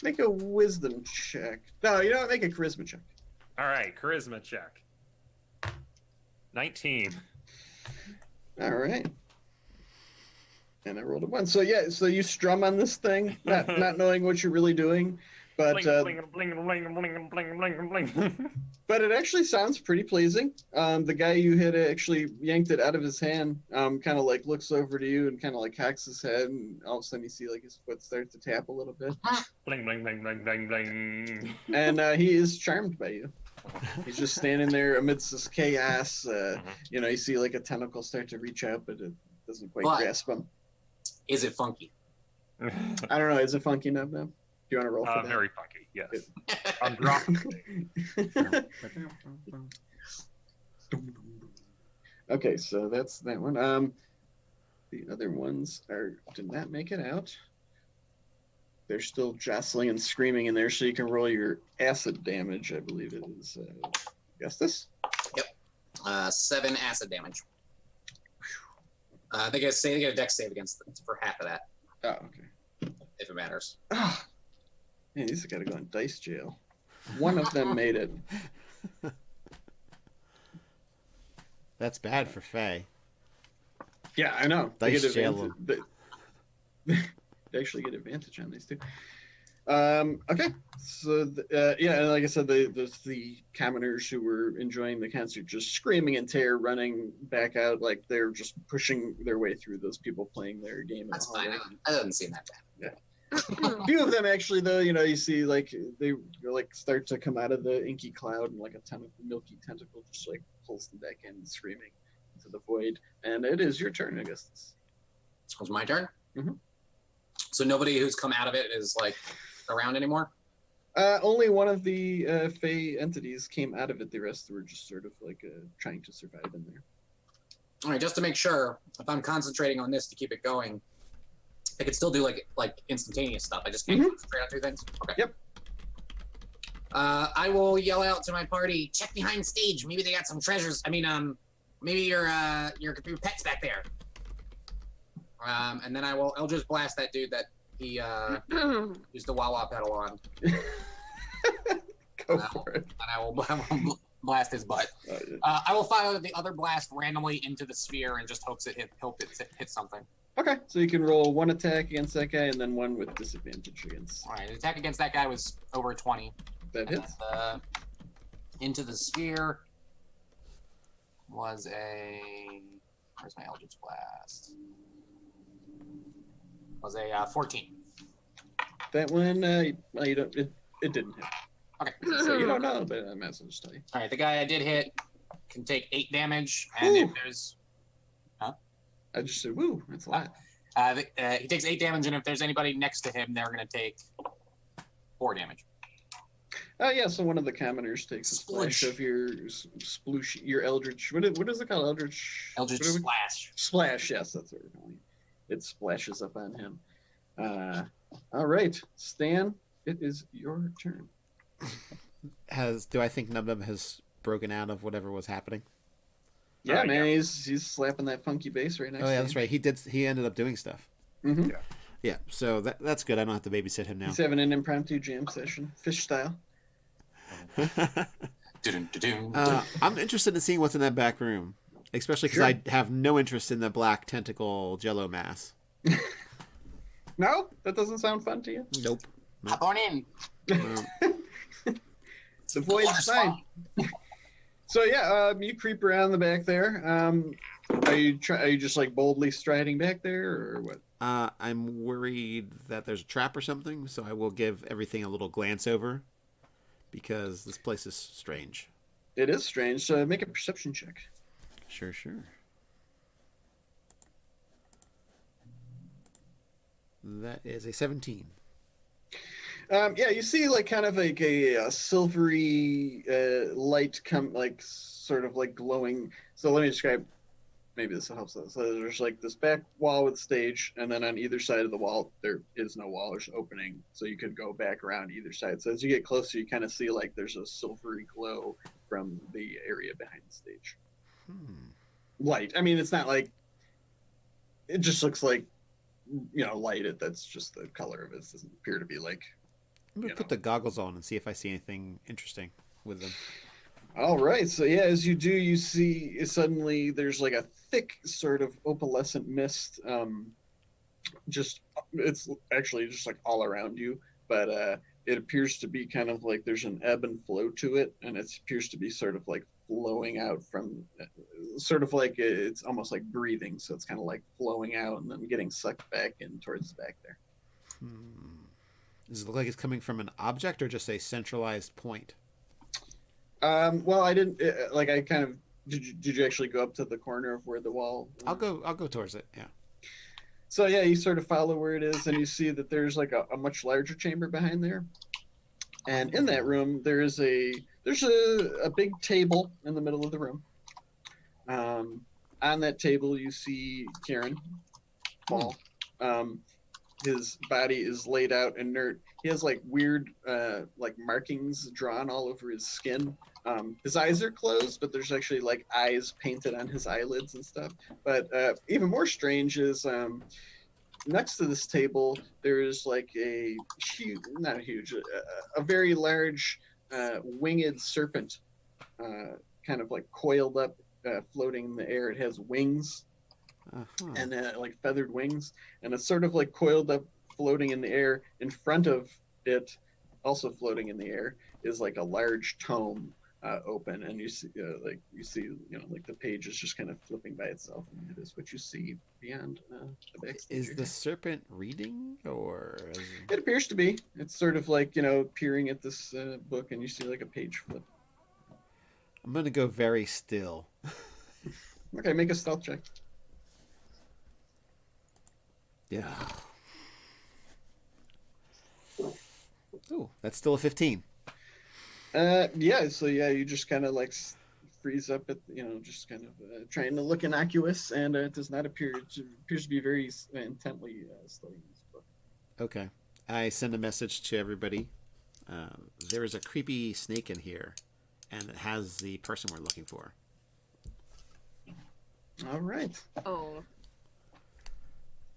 Make a wisdom check. No, you know what? Make a charisma check. All right, charisma check. 19. All right. And I rolled a 1. So yeah, so you strum on this thing, not knowing what you're really doing, but Bling, bling, bling, bling, bling, bling, bling. but it actually sounds pretty pleasing. The guy you hit actually yanked it out of his hand, kind of like looks over to you and kind of like cocks his head, and all of a sudden you see like his foot start to tap a little bit. Bling, bling, bling, bling, bling, bling. And he is charmed by you. He's just standing there amidst this chaos. You see like a tentacle start to reach out, but it doesn't quite grasp him. Is it funky? I don't know. Is it funky, Nub Nub? Do you want to roll for that? Very funky, yes. I'm dropping. Okay, so that's that one. The other ones did not make it out. They're still jostling and screaming in there, so you can roll your acid damage, I believe it is. Guess this? Yep. 7 acid damage. They get a dex save against them for half of that. Oh, okay. If it matters. Oh, man, these have got to go in dice jail. One of them made it. That's bad for Faye. Yeah, I know. Dice jail. They actually get advantage on these two. Okay, so like I said, the commoners who were enjoying the concert just screaming in terror, running back out like they're just pushing their way through those people playing their game. That's fine. I doesn't seem that bad. A few of them actually, though, you see like they like start to come out of the inky cloud, and like a milky tentacle just like pulls them back in, screaming into the void. And it is your turn, I guess. It was my turn. Mhm. So nobody who's come out of it is like around anymore? Only one of the Fey entities came out of it. The rest were just sort of like trying to survive in there. All right, just to make sure, if I'm concentrating on this to keep it going, I could still do like instantaneous stuff. I just can't concentrate on 2 things. Okay. Yep. I will yell out to my party, check behind stage. Maybe they got some treasures. I mean, maybe your pet's back there. And then I'll just blast that dude that he used the wah-wah pedal on. Go for it. And I will blast his butt. I will fire the other blast randomly into the sphere and just hope it hits something. Okay, so you can roll 1 attack against that guy and then 1 with disadvantage against. All right, the attack against that guy was over 20. That hits. Into the sphere was where's my Eldritch Blast? Was a 14. That one, you don't. It didn't hit. Okay. So you don't know, but I might as well just tell you. All right, the guy I did hit can take 8 damage, and if there's, I just said, "Woo!" That's a lot. he takes 8 damage, and if there's anybody next to him, they're going to take 4 damage. Yeah. So one of the commoners takes a splash of your sploosh, your Eldritch. What is it called? Eldritch. Eldritch Splash. Splash. Yes, that's what we're calling it. It splashes up on him. All right, Stan, it is your turn. Do I think Nub Nub has broken out of whatever was happening? Yeah, man, he's slapping that funky bass right next. Oh yeah, to that's him. right. He ended up doing stuff. Mm-hmm. Yeah. So that's good. I don't have to babysit him now. He's having an impromptu jam session, fish style. I'm interested in seeing what's in that back room, especially because I have no interest in the black tentacle jello mass. No, that doesn't sound fun to you. Nope. Hop on in. The void's fine. So yeah, you creep around the back there. Are you just like boldly striding back there, or what? I'm worried that there's a trap or something, so I will give everything a little glance over, because this place is strange. It is strange. So make a perception check. Sure. That is a 17. Yeah, you see like kind of like a silvery light come, like sort of like glowing. So let me describe. Maybe this helps us. So there's like this back wall with stage, and then on either side of the wall there is no wall. There's an opening, so you could go back around either side. So as you get closer, you kind of see like there's a silvery glow from the area behind the stage. Light. I mean, it's not like. It just looks like, light. That's just the color of it. It doesn't appear to be like. I'm gonna put the goggles on and see if I see anything interesting with them. All right. So yeah, as you do, you see suddenly there's like a thick sort of opalescent mist. Just it's actually just like all around you, but it appears to be kind of like there's an ebb and flow to it, and it appears to be sort of like flowing out from, sort of like it's almost like breathing. So it's kind of like flowing out and then getting sucked back in towards the back there. Hmm. Does it look like it's coming from an object or just a centralized point? Well, I didn't like. I kind of did. You actually go up to the corner of where the wall? I'll go towards it. Yeah. So yeah, you sort of follow where it is, and you see that there's like a much larger chamber behind there. And in that room, there's a big table in the middle of the room. On that table, you see Kieran Ball. His body is laid out inert. He has like weird like markings drawn all over his skin. His eyes are closed, but there's actually like eyes painted on his eyelids and stuff. But even more strange is next to this table there is like a huge, not huge, a very large winged serpent, kind of like coiled up, floating in the air. It has wings. Uh-huh. And like feathered wings, and it's sort of like coiled up, floating in the air. In front of it, also floating in the air, is like a large tome, open, and you see like the page is just kind of flipping by itself, and it is what you see beyond the backstage. Is the serpent reading, or is It appears to be. It's sort of like peering at this book, and you see like a page flip. I'm gonna go very still. Okay, make a stealth check. Yeah. Ooh, that's still a 15. Yeah. So yeah, you just kind of like freeze up at just kind of trying to look innocuous, and it does not appear. It appears to be very intently studying this book. Okay. I send a message to everybody. There is a creepy snake in here, and it has the person we're looking for. All right. Oh.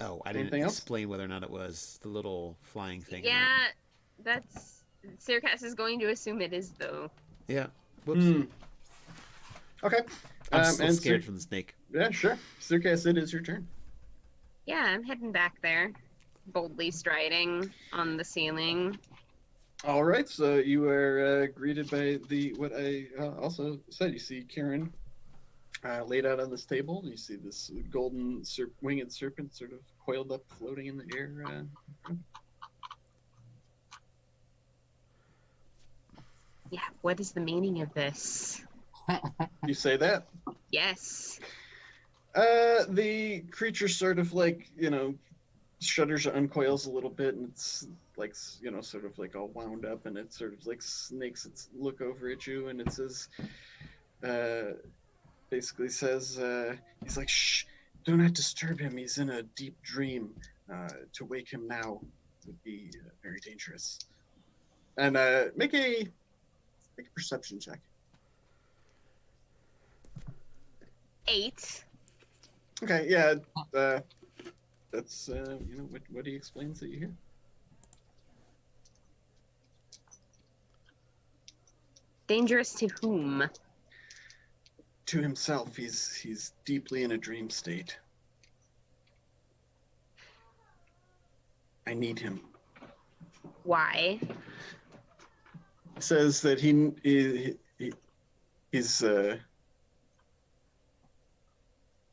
Oh, I didn't Anything else? explain whether or not it was the little flying thing. Yeah, that's Circus is going to assume it is though. Yeah. Whoops. Hmm. Okay. I'm still and scared from the snake. Yeah, sure. Circus, it is your turn. Yeah, I'm heading back there, boldly striding on the ceiling. All right. So you are greeted by what I also said. You see Kieran laid out on this table. You see this golden winged serpent sort of coiled up, floating in the air. Yeah, what is the meaning of this? You say that? Yes. The creature sort of like, shudders or uncoils a little bit, and it's like, sort of like all wound up, and it sort of like snakes its look over at you, and it says, basically says, he's like, shh, do not disturb him. He's in a deep dream. To wake him now would be very dangerous. And make a perception check. 8. Okay, yeah. That's what he explains that you hear. Dangerous to whom? To himself, he's deeply in a dream state. I need him. Why? Says that he's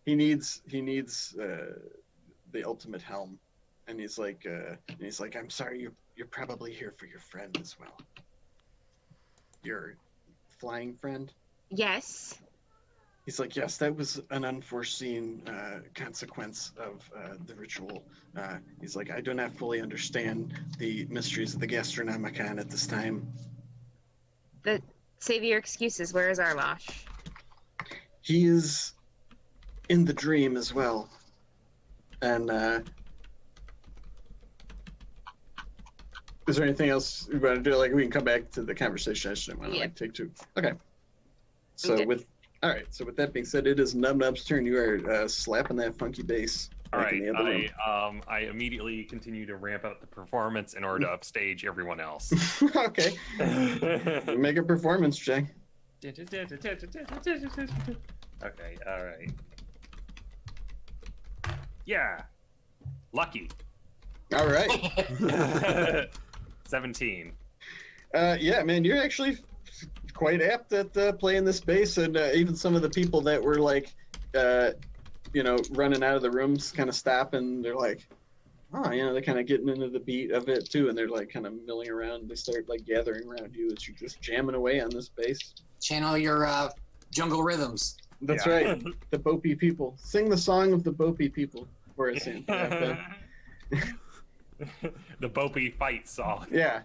he needs the ultimate helm, and he's like I'm sorry, you're probably here for your friend as well. Your flying friend. Yes. He's like, yes, that was an unforeseen consequence of the ritual. He's like, I do not fully understand the mysteries of the Gastronomicon at this time. Save your excuses. Where is Arlosh? He is in the dream as well. And is there anything else you want to do? Like, we can come back to the conversation. I just didn't want to take two. Okay. So Okay. All right. So with that being said, it is Nub Nub's turn. You are slapping that funky bass. All back in right, the other room. I immediately continue to ramp up the performance in order to upstage everyone else. Okay. Make a performance check. Okay, all right. Yeah, lucky. All right. 17. Yeah, man, you're actually quite apt at playing this bass, and even some of the people that were like, running out of the rooms kind of stop, and they're like, oh, they're kind of getting into the beat of it too, and they're like kind of milling around. They start like gathering around you as you're just jamming away on this bass. Channel your jungle rhythms. That's Yeah. right, the Bopi people. Sing the song of the Bopi people for us, Santa. The Bopi fight song. Yeah.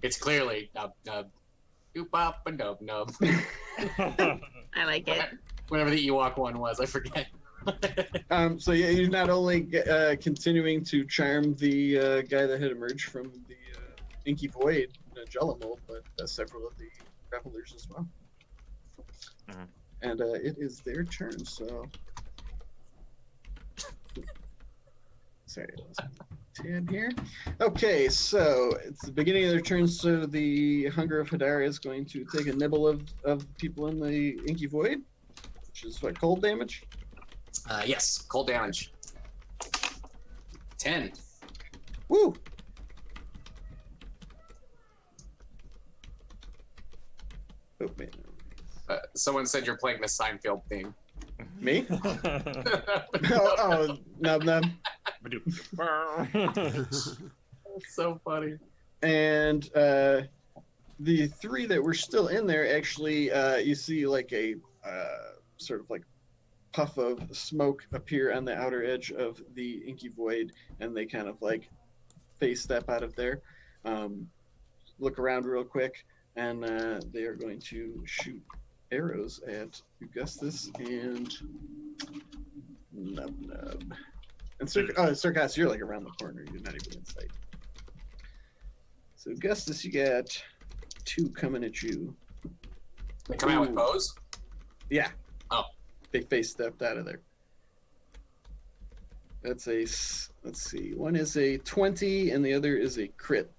It's clearly nub nub, doop bop and nub nub. I like it. Whatever the Ewok one was, I forget. So yeah, you're not only continuing to charm the guy that had emerged from the inky void, Jellimal, but several of the revelers as well. Mhm. And it is their turn. So sorry, tab here. Okay, so it's the beginning of their turn. So the Hunger of Hadara is going to take a nibble of people in the inky void, which is what, cold damage. Yes, cold damage. 10. Woo! Oh, man. Someone said you're playing the Seinfeld theme. Me? oh, nub nub. That's so funny. And the three that were still in there, actually, you see like a sort of like puff of smoke appear on the outer edge of the inky void, and they kind of like face step out of there, look around real quick, and they are going to shoot arrows at Augustus and Nub Nub. And Circus, you're like around the corner. You're not even in sight. So Augustus, you got 2 coming at you. They come out with bows? Yeah. Oh. They face stepped out of there. That's a, let's see, one is a 20 and the other is a crit.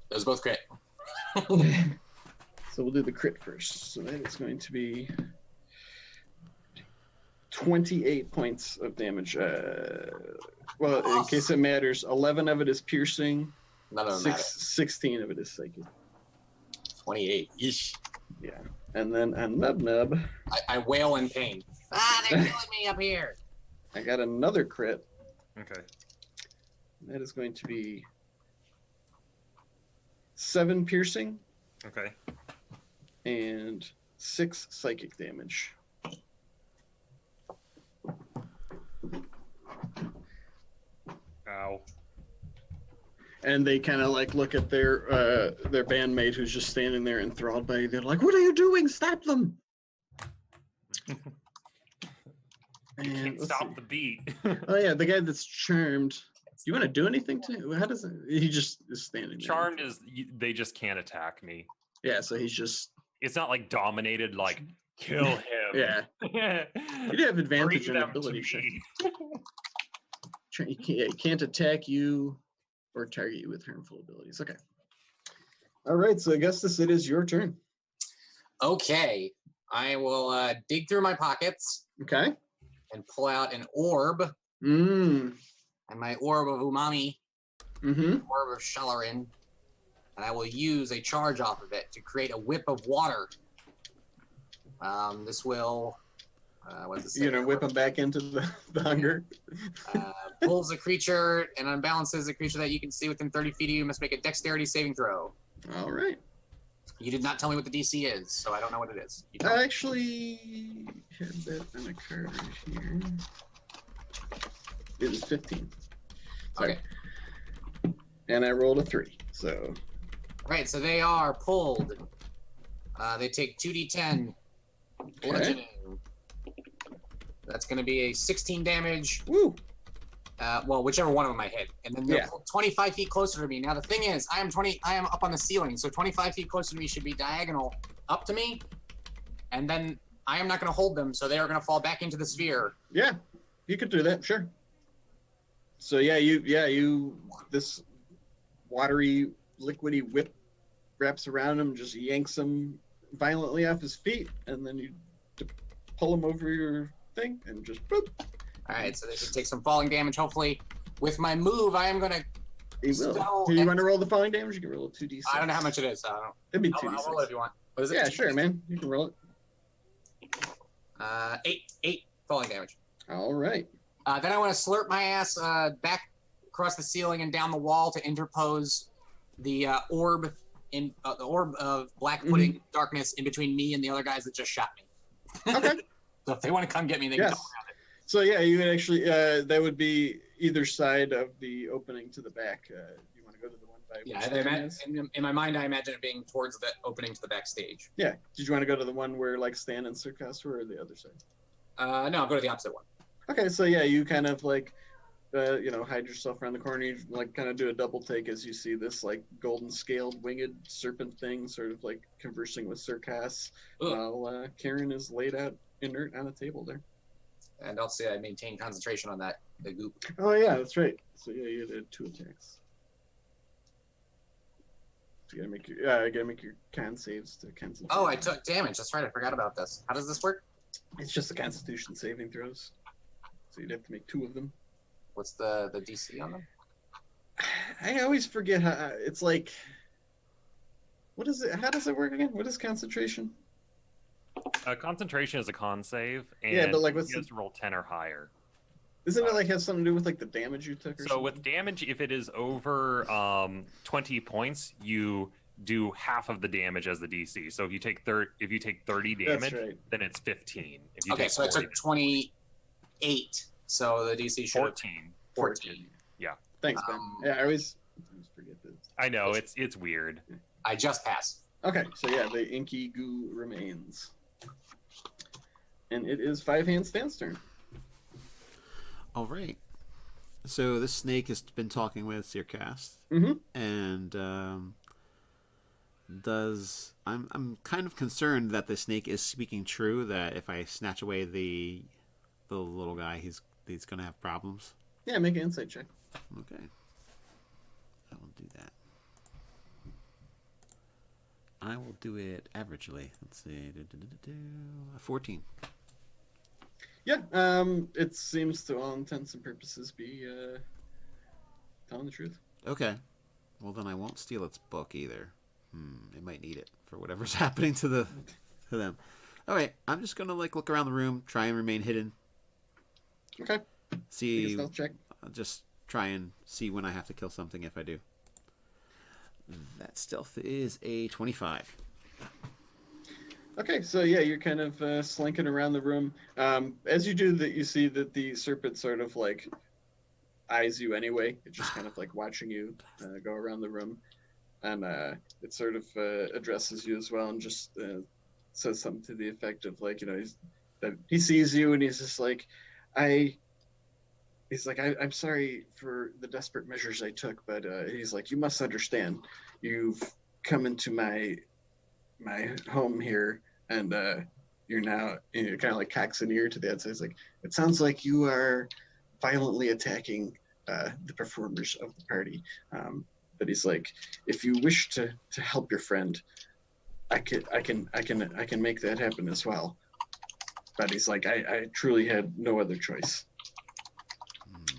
Those both crit. So we'll do the crit first. So that is going to be 28 points of damage. Well, in case it matters, 11 of it is piercing. None of them matter. 16 of it is psychic. 28. Yeesh. Yeah. And then on Nub Nub, I wail in pain. Ah, they're killing me up here. I got another crit. Okay. That is going to be 7 piercing Okay. and 6 psychic damage. Ow. And they kind of like look at their bandmate who's just standing there enthralled by you. They're like, "What are you doing? Stop them!" You can't let's stop see. the beat. Oh yeah, the guy that's charmed. Do you want to do anything to? How does it? He just is standing there. Charmed is they just can't attack me. Yeah, so he's just. It's not like dominated, like kill him. Yeah, you do have advantage Bring on them ability to check. me. He can't attack you or target you with harmful abilities. Okay. All right, so Augustus, it is your turn. Okay. I will dig through my pockets Okay. and pull out an orb. Mm. And my orb of umami, Mm-hmm. orb of Shalarin. And I will use a charge off of it to create a whip of water. This will, what does it say? You're gonna whip him back into the hunger. Pulls a creature and unbalances a creature that you can see within 30 feet of you. Must make a dexterity saving throw. All right. You did not tell me what the DC is, so I don't know what it is. You tell I me. actually had that on a card right here. It was 15. Sorry. Okay. And I rolled a 3. So Right, so they are pulled. They take 2d10 bludgeoning. That's going to be a 16 damage. woo. Well, whichever one of them I hit, and then they're Yeah. 25 feet closer to me. Now the thing is, I am up on the ceiling, so 25 feet closer to me should be diagonal up to me, and then I am not going to hold them, so they are going to fall back into the sphere. Yeah, you could do that, sure. So you this watery, liquidy whip wraps around him, just yanks him violently off his feet, and then you pull him over your thing and just boop. All right, so they should take some falling damage. Hopefully, with my move, I am gonna. He will. So- Do you want to roll the falling damage? You can roll a 2d6. I don't know how much it is. So I don't know. It'd be I'll 2d6. roll it if you want. What is it? Yeah, sure, man. You can roll it. 8 falling damage. All right. Then I want to slurp my ass back across the ceiling and down the wall to interpose the orb of black pudding darkness in between me and the other guys that just shot me. Okay. So if they want to come get me, they can Yes. come around it. So yeah, you would actually that would be either side of the opening to the back. You want to go to the one by Yeah, which I Stan is? in my mind, I imagine it being towards the opening to the backstage. Yeah. Did you want to go to the one where like Stan and Circus were, or the other side? No, I'll go to the opposite one. Okay, so yeah, you kind of like, hide yourself around the corner. You like kind of do a double take as you see this like golden scaled winged serpent thing, sort of like conversing with Circus, while Karen is laid out inert on a table there. And I'll say I maintain concentration on the goop. Oh yeah, that's right. So yeah, you did 2 attacks. So you gotta make your con saves to cancel. Oh, I took damage. That's right. I forgot about this. How does this work? It's just the Constitution saving throws. So you'd have to make 2 of them. What's the DC on them? I always forget how it's like. What is it? How does it work again? What is concentration? Concentration is a con save, and Yeah, but, like, what's you have to roll 10 or higher. Isn't it like have something to do with like the damage you took? Or So something? with damage, if it is over 20 points, you do half of the damage as the DC. So if you take 30 damage, That's right. then it's 15. If you Okay, take so I 40, took 28. So the DC should 14. 14. Thanks, Ben. Yeah, I always forget this. I know it's weird. I just passed. Okay, so yeah, the inky goo remains, and it is 5 Hand Stan's turn. All right. So this snake has been talking with Circast, and I'm kind of concerned that the snake is speaking true. That if I snatch away the little guy, he's going to have problems. Yeah, make an insight check. Okay. I will do that. I will do it averagely. Let's see. 14. Yeah, it seems to all intents and purposes be telling the truth. Okay. Well, then I won't steal its book either. It might need it for whatever's happening to them. All right. I'm just gonna look around the room, try and remain hidden. Okay. Make a See. stealth check. Just try and see when I have to kill something if I do. That stealth is a 25. Okay, so yeah, you're kind of slinking around the room. As you do that, you see that the serpent sort of like eyes you anyway. It's just kind of like watching you go around the room, and it sort of addresses you as well, and just says something to the effect of like, that he sees you and he's just like, I'm sorry for the desperate measures I took, but he's like, you must understand, you've come into my home here, and you're now, kind of like cocks an ear to the outside. It's like, it sounds like you are violently attacking the performers of the party. But he's like, if you wish to help your friend, I can make that happen as well. But he's like, I truly had no other choice.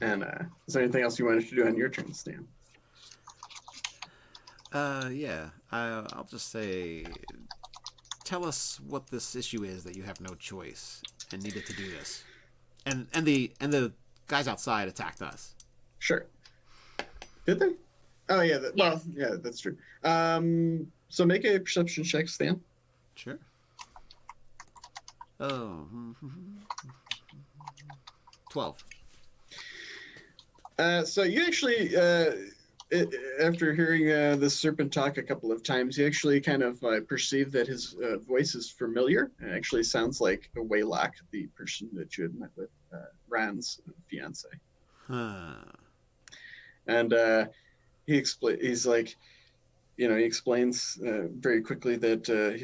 And is there anything else you wanted to do on your turn, Stan? Yeah. I'll just say, tell us what this issue is that you have no choice and needed to do this. And the guys outside attacked us. Sure. Did they? Oh yeah. Well, yeah, that's true. So make a perception check, Stan. Sure. Oh. 12. So you actually, after hearing the serpent talk a couple of times, you actually kind of perceive that his voice is familiar. It actually sounds like a Waylock, the person that you had met with, Ran's fiance. Huh. And he explains very quickly that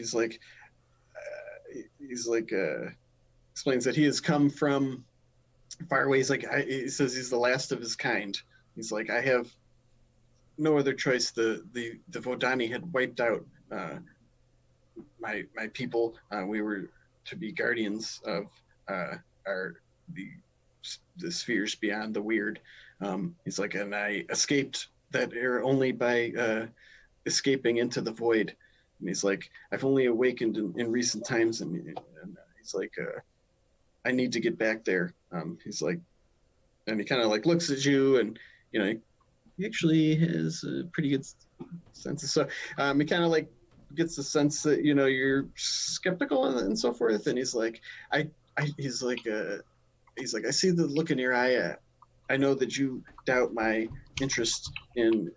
explains that he has come from far away. He's like, he says he's the last of his kind. He's like, I have no other choice. The Vodani had wiped out my people. We were to be guardians of the spheres beyond the weird. He's like, and I escaped that era only by escaping into the void. And he's like, I've only awakened in recent times, and he's like, I need to get back there. He's like, and he kind of like looks at you, and he actually has a pretty good sense. So he kind of like gets the sense that you're skeptical and so forth. And he's like, he's like, I see the look in your eye. I know that you doubt my interest in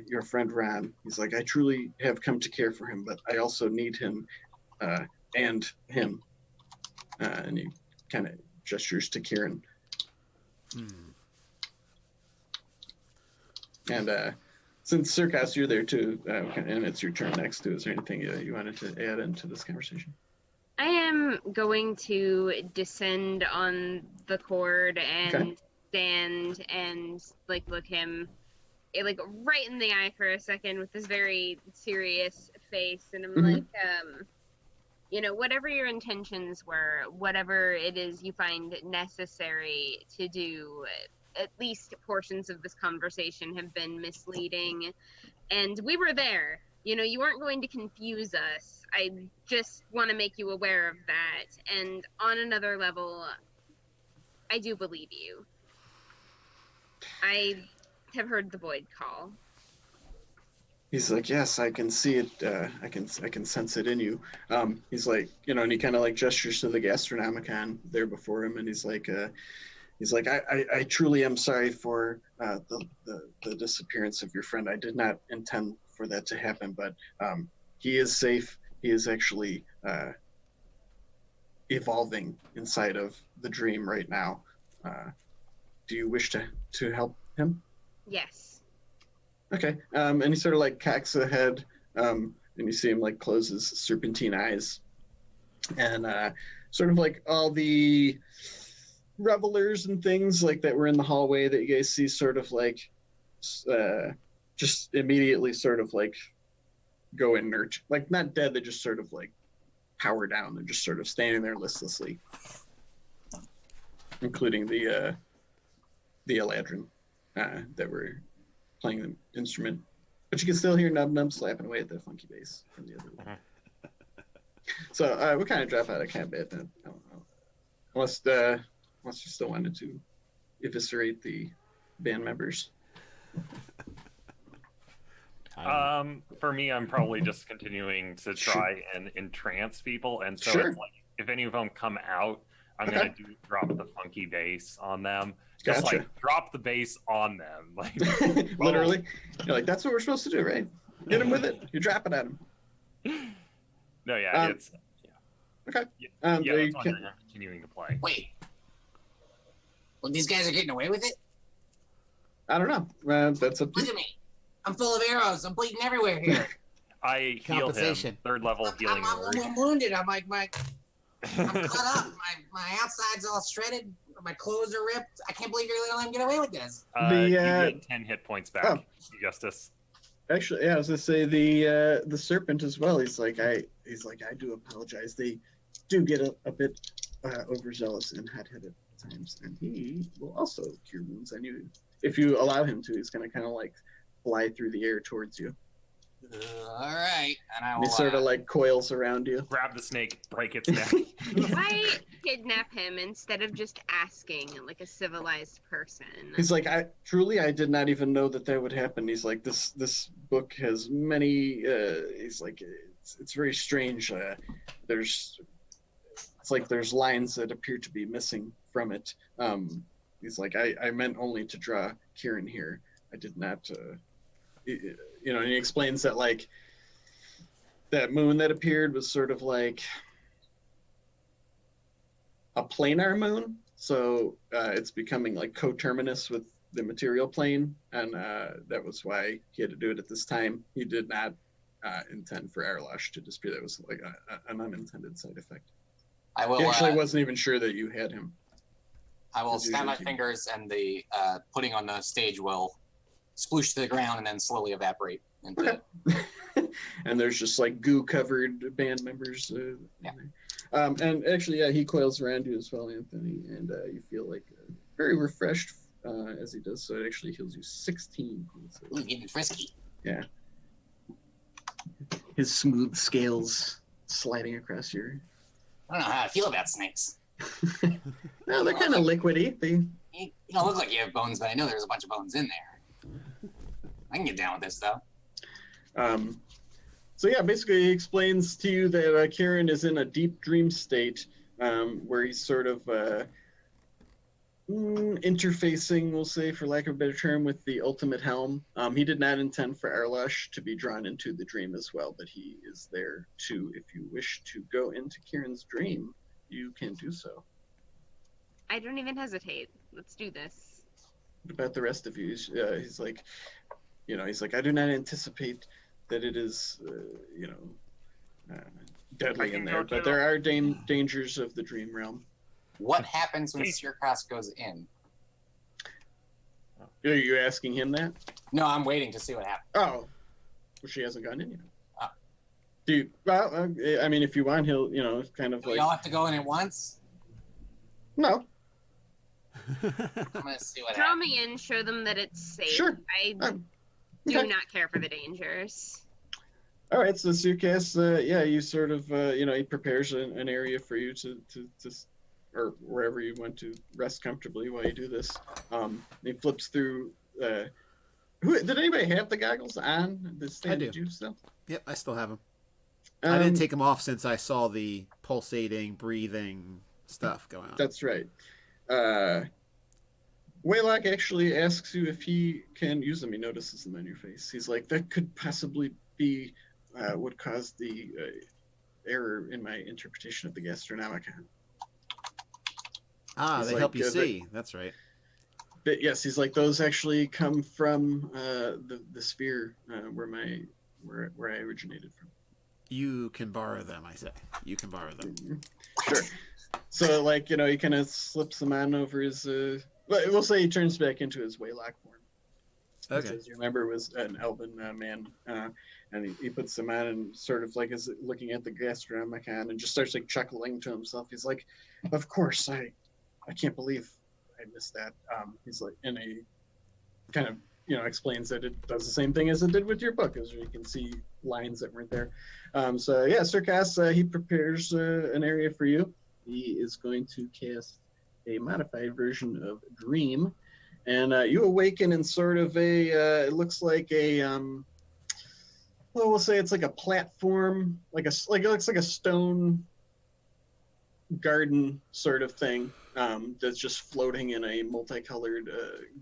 your friend Ron. He's like, I truly have come to care for him, but I also need him and him. And he kind of gestures to Kieran. And since Circus, you're there too, and it's your turn next too, is there anything you wanted to add into this conversation? I am going to descend on the cord and stand and look him right in the eye for a second with this very serious face, and I'm like, whatever your intentions were, whatever it is you find necessary to do, at least portions of this conversation have been misleading, and we were there. You weren't going to confuse us. I just want to make you aware of that. And on another level, I do believe you. I have heard the void call. He's like, yes, I can see it. I can sense it in you. He's like, and he kind of like gestures to the Gastronomicon there before him, and he's like, I truly am sorry for the disappearance of your friend. I did not intend for that to happen, but he is safe. He is actually evolving inside of the dream right now. Do you wish to help him? Yes. Okay. And he sort of like cocks a head, and you see him like close his serpentine eyes, and sort of like all the revelers and things like that were in the hallway that you guys see sort of like just immediately sort of like go inert, like not dead, they just sort of like power down. They're just sort of standing there listlessly, including the Eladrin that were playing the instrument, but you can still hear Nub Nub slapping away at the funky bass from the other one. So we kind of drop out of combat then. I don't know. Unless you still wanted to eviscerate the band members. For me, I'm probably just continuing to try and entrance people, and so Sure. it's like if any of them come out, I'm gonna drop the funky bass on them. Just Gotcha. like drop the bass on them, like Literally, you're like, that's what we're supposed to do, right? Hit him with it. You drop it at him. No, yeah, it's Okay. yeah, There you that's why I'm continuing to play. Wait. Well, these guys are getting away with it? I don't know. That's up to Look you. at me. I'm full of arrows. I'm bleeding everywhere here. I healed him. Compensation. 3rd level healing word. I'm wounded. I'm like, I'm cut up. My outside's all shredded. My clothes are ripped. I can't believe you're going to let him get away with this. You get 10 hit points back, Justice. Actually, yeah, I was gonna say the serpent as well. He's like, I do apologize. They do get a bit overzealous and hot-headed at times, and he will also cure wounds on you if you allow him to. He's gonna kind of like fly through the air towards you. All right. And I And will, he sort of like coils around you. Grab the snake, break its neck. Why kidnap him instead of just asking like a civilized person? He's like, I did not even know that would happen. He's like, this book has many. He's like, it's very strange. There's lines that appear to be missing from it. He's like, I meant only to draw Kieran here. I did not. And he explains that like that moon that appeared was sort of like a planar moon, so it's becoming like coterminous with the material plane, and that was why he had to do it at this time. He did not intend for Arlash to disappear. That was like an unintended side effect. I will. He actually wasn't even sure that you had him. I will As snap my usual. fingers, and the pudding on the stage will sploosh to the ground and then slowly evaporate into. Okay. and there's just like goo-covered band members. Yeah. And actually, yeah, he coils around you as well, Anthony, and you feel like very refreshed as he does. So it actually heals you 16 points. Ooh, getting frisky. Yeah. His smooth scales sliding across your. I don't know how I feel about snakes. No, they're kind of liquidy. You don't look like you have bones, but I know there's a bunch of bones in there. I can get down with this, though. So yeah, basically he explains to you that Kieran is in a deep dream state where he's sort of interfacing, we'll say, for lack of a better term, with the ultimate helm. He did not intend for Arlash to be drawn into the dream as well, but he is there too. If you wish to go into Kieran's dream, you can do so. I don't even hesitate. Let's do this. What about the rest of you? He's like, I do not anticipate that it is, deadly in there, but there are dangers of the dream realm. What happens when Sirkas goes in? Are you asking him that? No, I'm waiting to see what happens. Oh, well, she hasn't gone in yet. Oh. Do you? Well, I mean, if you want, he'll, kind of Do like. we all have to go in at once? No. I'm gonna see what Draw happens. me in, show them that it's safe. Sure. I Okay. do not care for the dangers. All right, so Sirkas, you sort of, he prepares an area for you to, or wherever you want to rest comfortably while you do this. He flips through. Did anybody have the goggles on? I do. You still? Yep, I still have them. I didn't take them off since I saw the pulsating, breathing stuff going on. That's right. Waylock actually asks you if he can use them. He notices them on your face. He's like, that could possibly be what caused the error in my interpretation of the Gastronomicon. He's They like, help you see. That's right. But yes, he's like, those actually come from the sphere where I originated from. You can borrow them, I say. You can borrow them. Sure. So, like, he kind of slips them on over his. We'll say he turns back into his Waylock form. Okay. Which, as you remember, was an elven man. And he puts them on and sort of like is looking at the Gastronomicon and just starts like chuckling to himself. He's like, of course, I can't believe I missed that. He's like, and he kind of, explains that it does the same thing as it did with your book, as you can see lines that weren't there. So yeah, Sirkas, he prepares an area for you. He is going to cast a modified version of Dream, and you awaken in sort of it looks like a well, we'll say it's like a platform, it looks like a stone garden sort of thing that's just floating in a multicolored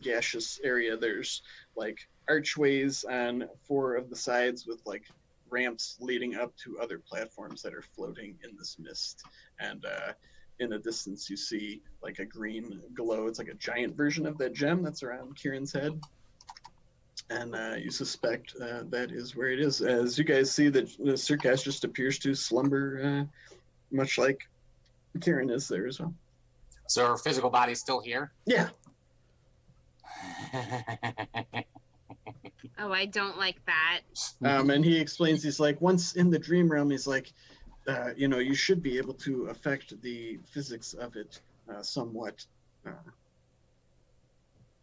gaseous area. There's like archways on 4 of the sides with like ramps leading up to other platforms that are floating in this mist. And in the distance you see like a green glow. It's like a giant version of that gem that's around Kieran's head. And you suspect that is where it is. As you guys see that Sirkas just appears to slumber much like Kieran is there as well. So her physical body's still here? Yeah. Oh, I don't like that. And he explains, he's like, once in the dream realm, he's like, you should be able to affect the physics of it somewhat.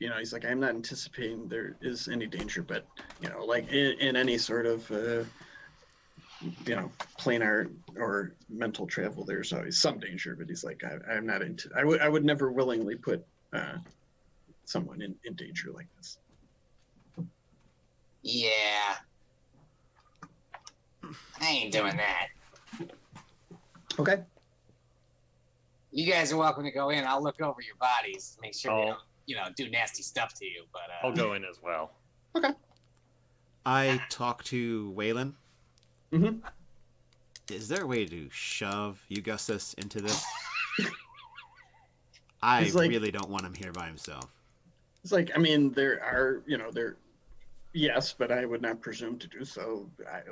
He's like, I'm not anticipating there is any danger, but, like in any sort of, planar or mental travel, there's always some danger, but he's like, I'm not into, I would never willingly put someone in danger like this. Yeah. I ain't doing that. Okay. You guys are welcome to go in. I'll look over your bodies, make sure we don't, do nasty stuff to you. But I'll go in as well. Okay. I talk to Waylon. Mm-hmm. Is there a way to shove Augustus into this? I really don't want him here by himself. It's like, I mean, there are, yes, but I would not presume to do so.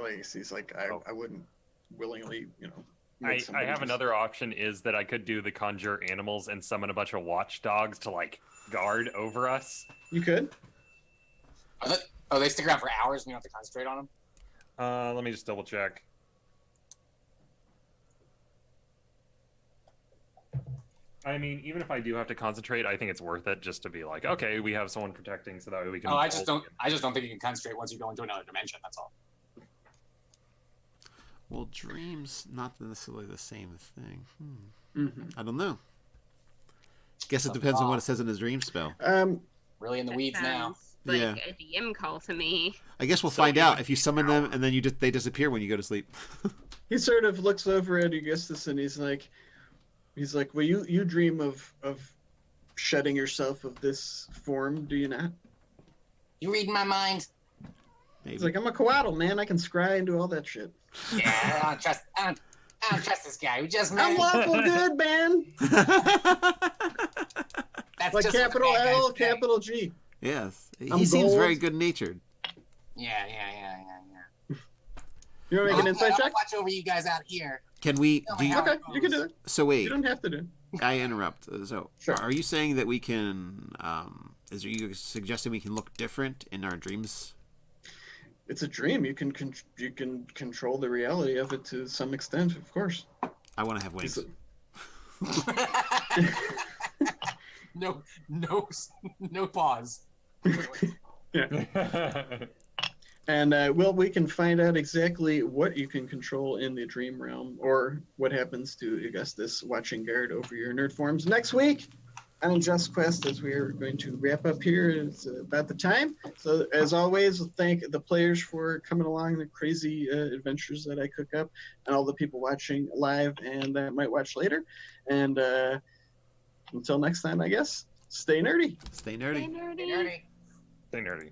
He's like, I wouldn't willingly, I have another option is that I could do the conjure animals and summon a bunch of watchdogs to like guard over us. You could. Oh, they stick around for hours and you don't have to concentrate on them? Let me just double check. I mean, even if I do have to concentrate, I think it's worth it just to be like, okay, we have someone protecting, so that way we can. Oh, I just don't think you can concentrate once you go into another dimension. That's all. Well, dreams not necessarily the same thing. Mm-hmm. I don't know. Guess it depends on what it says in his dream spell. Really in the That weeds now. sounds like Yeah. a DM call to me. I guess we'll find out if you summon them and then they disappear when you go to sleep. He sort of looks over at Augustus and he's like, well, you dream of shedding yourself of this form, do you not? You reading my mind? Maybe. He's like, I'm a coatl, man. I can scry and do all that shit. Yeah, I don't trust this guy. We just met. I'm lawful good, man. That's Like just what the capital bad guys L, say. capital G. Yes. I'm He seems gold. very good natured. Yeah. You want to make an insight check? I'll watch over you guys out here. Can we Tell do me you, how Okay, it you can do goes. it. so You wait, don't have to do it. I interrupt. So Sure. are you saying that we can are you suggesting we can look different in our dreams? It's a dream. You can control the reality of it to some extent, of course. I want to have wings. No pause. And well, we can find out exactly what you can control in the dream realm, or what happens to Augustus watching guard over your nerd forms next week on Just Quest, as we are going to wrap up here. It's about the time. So as always, thank the players for coming along the crazy adventures that I cook up, and all the people watching live and that might watch later. And until next time, I guess, stay nerdy. Stay nerdy. Hey, nerdy. Nerdy. Stay nerdy.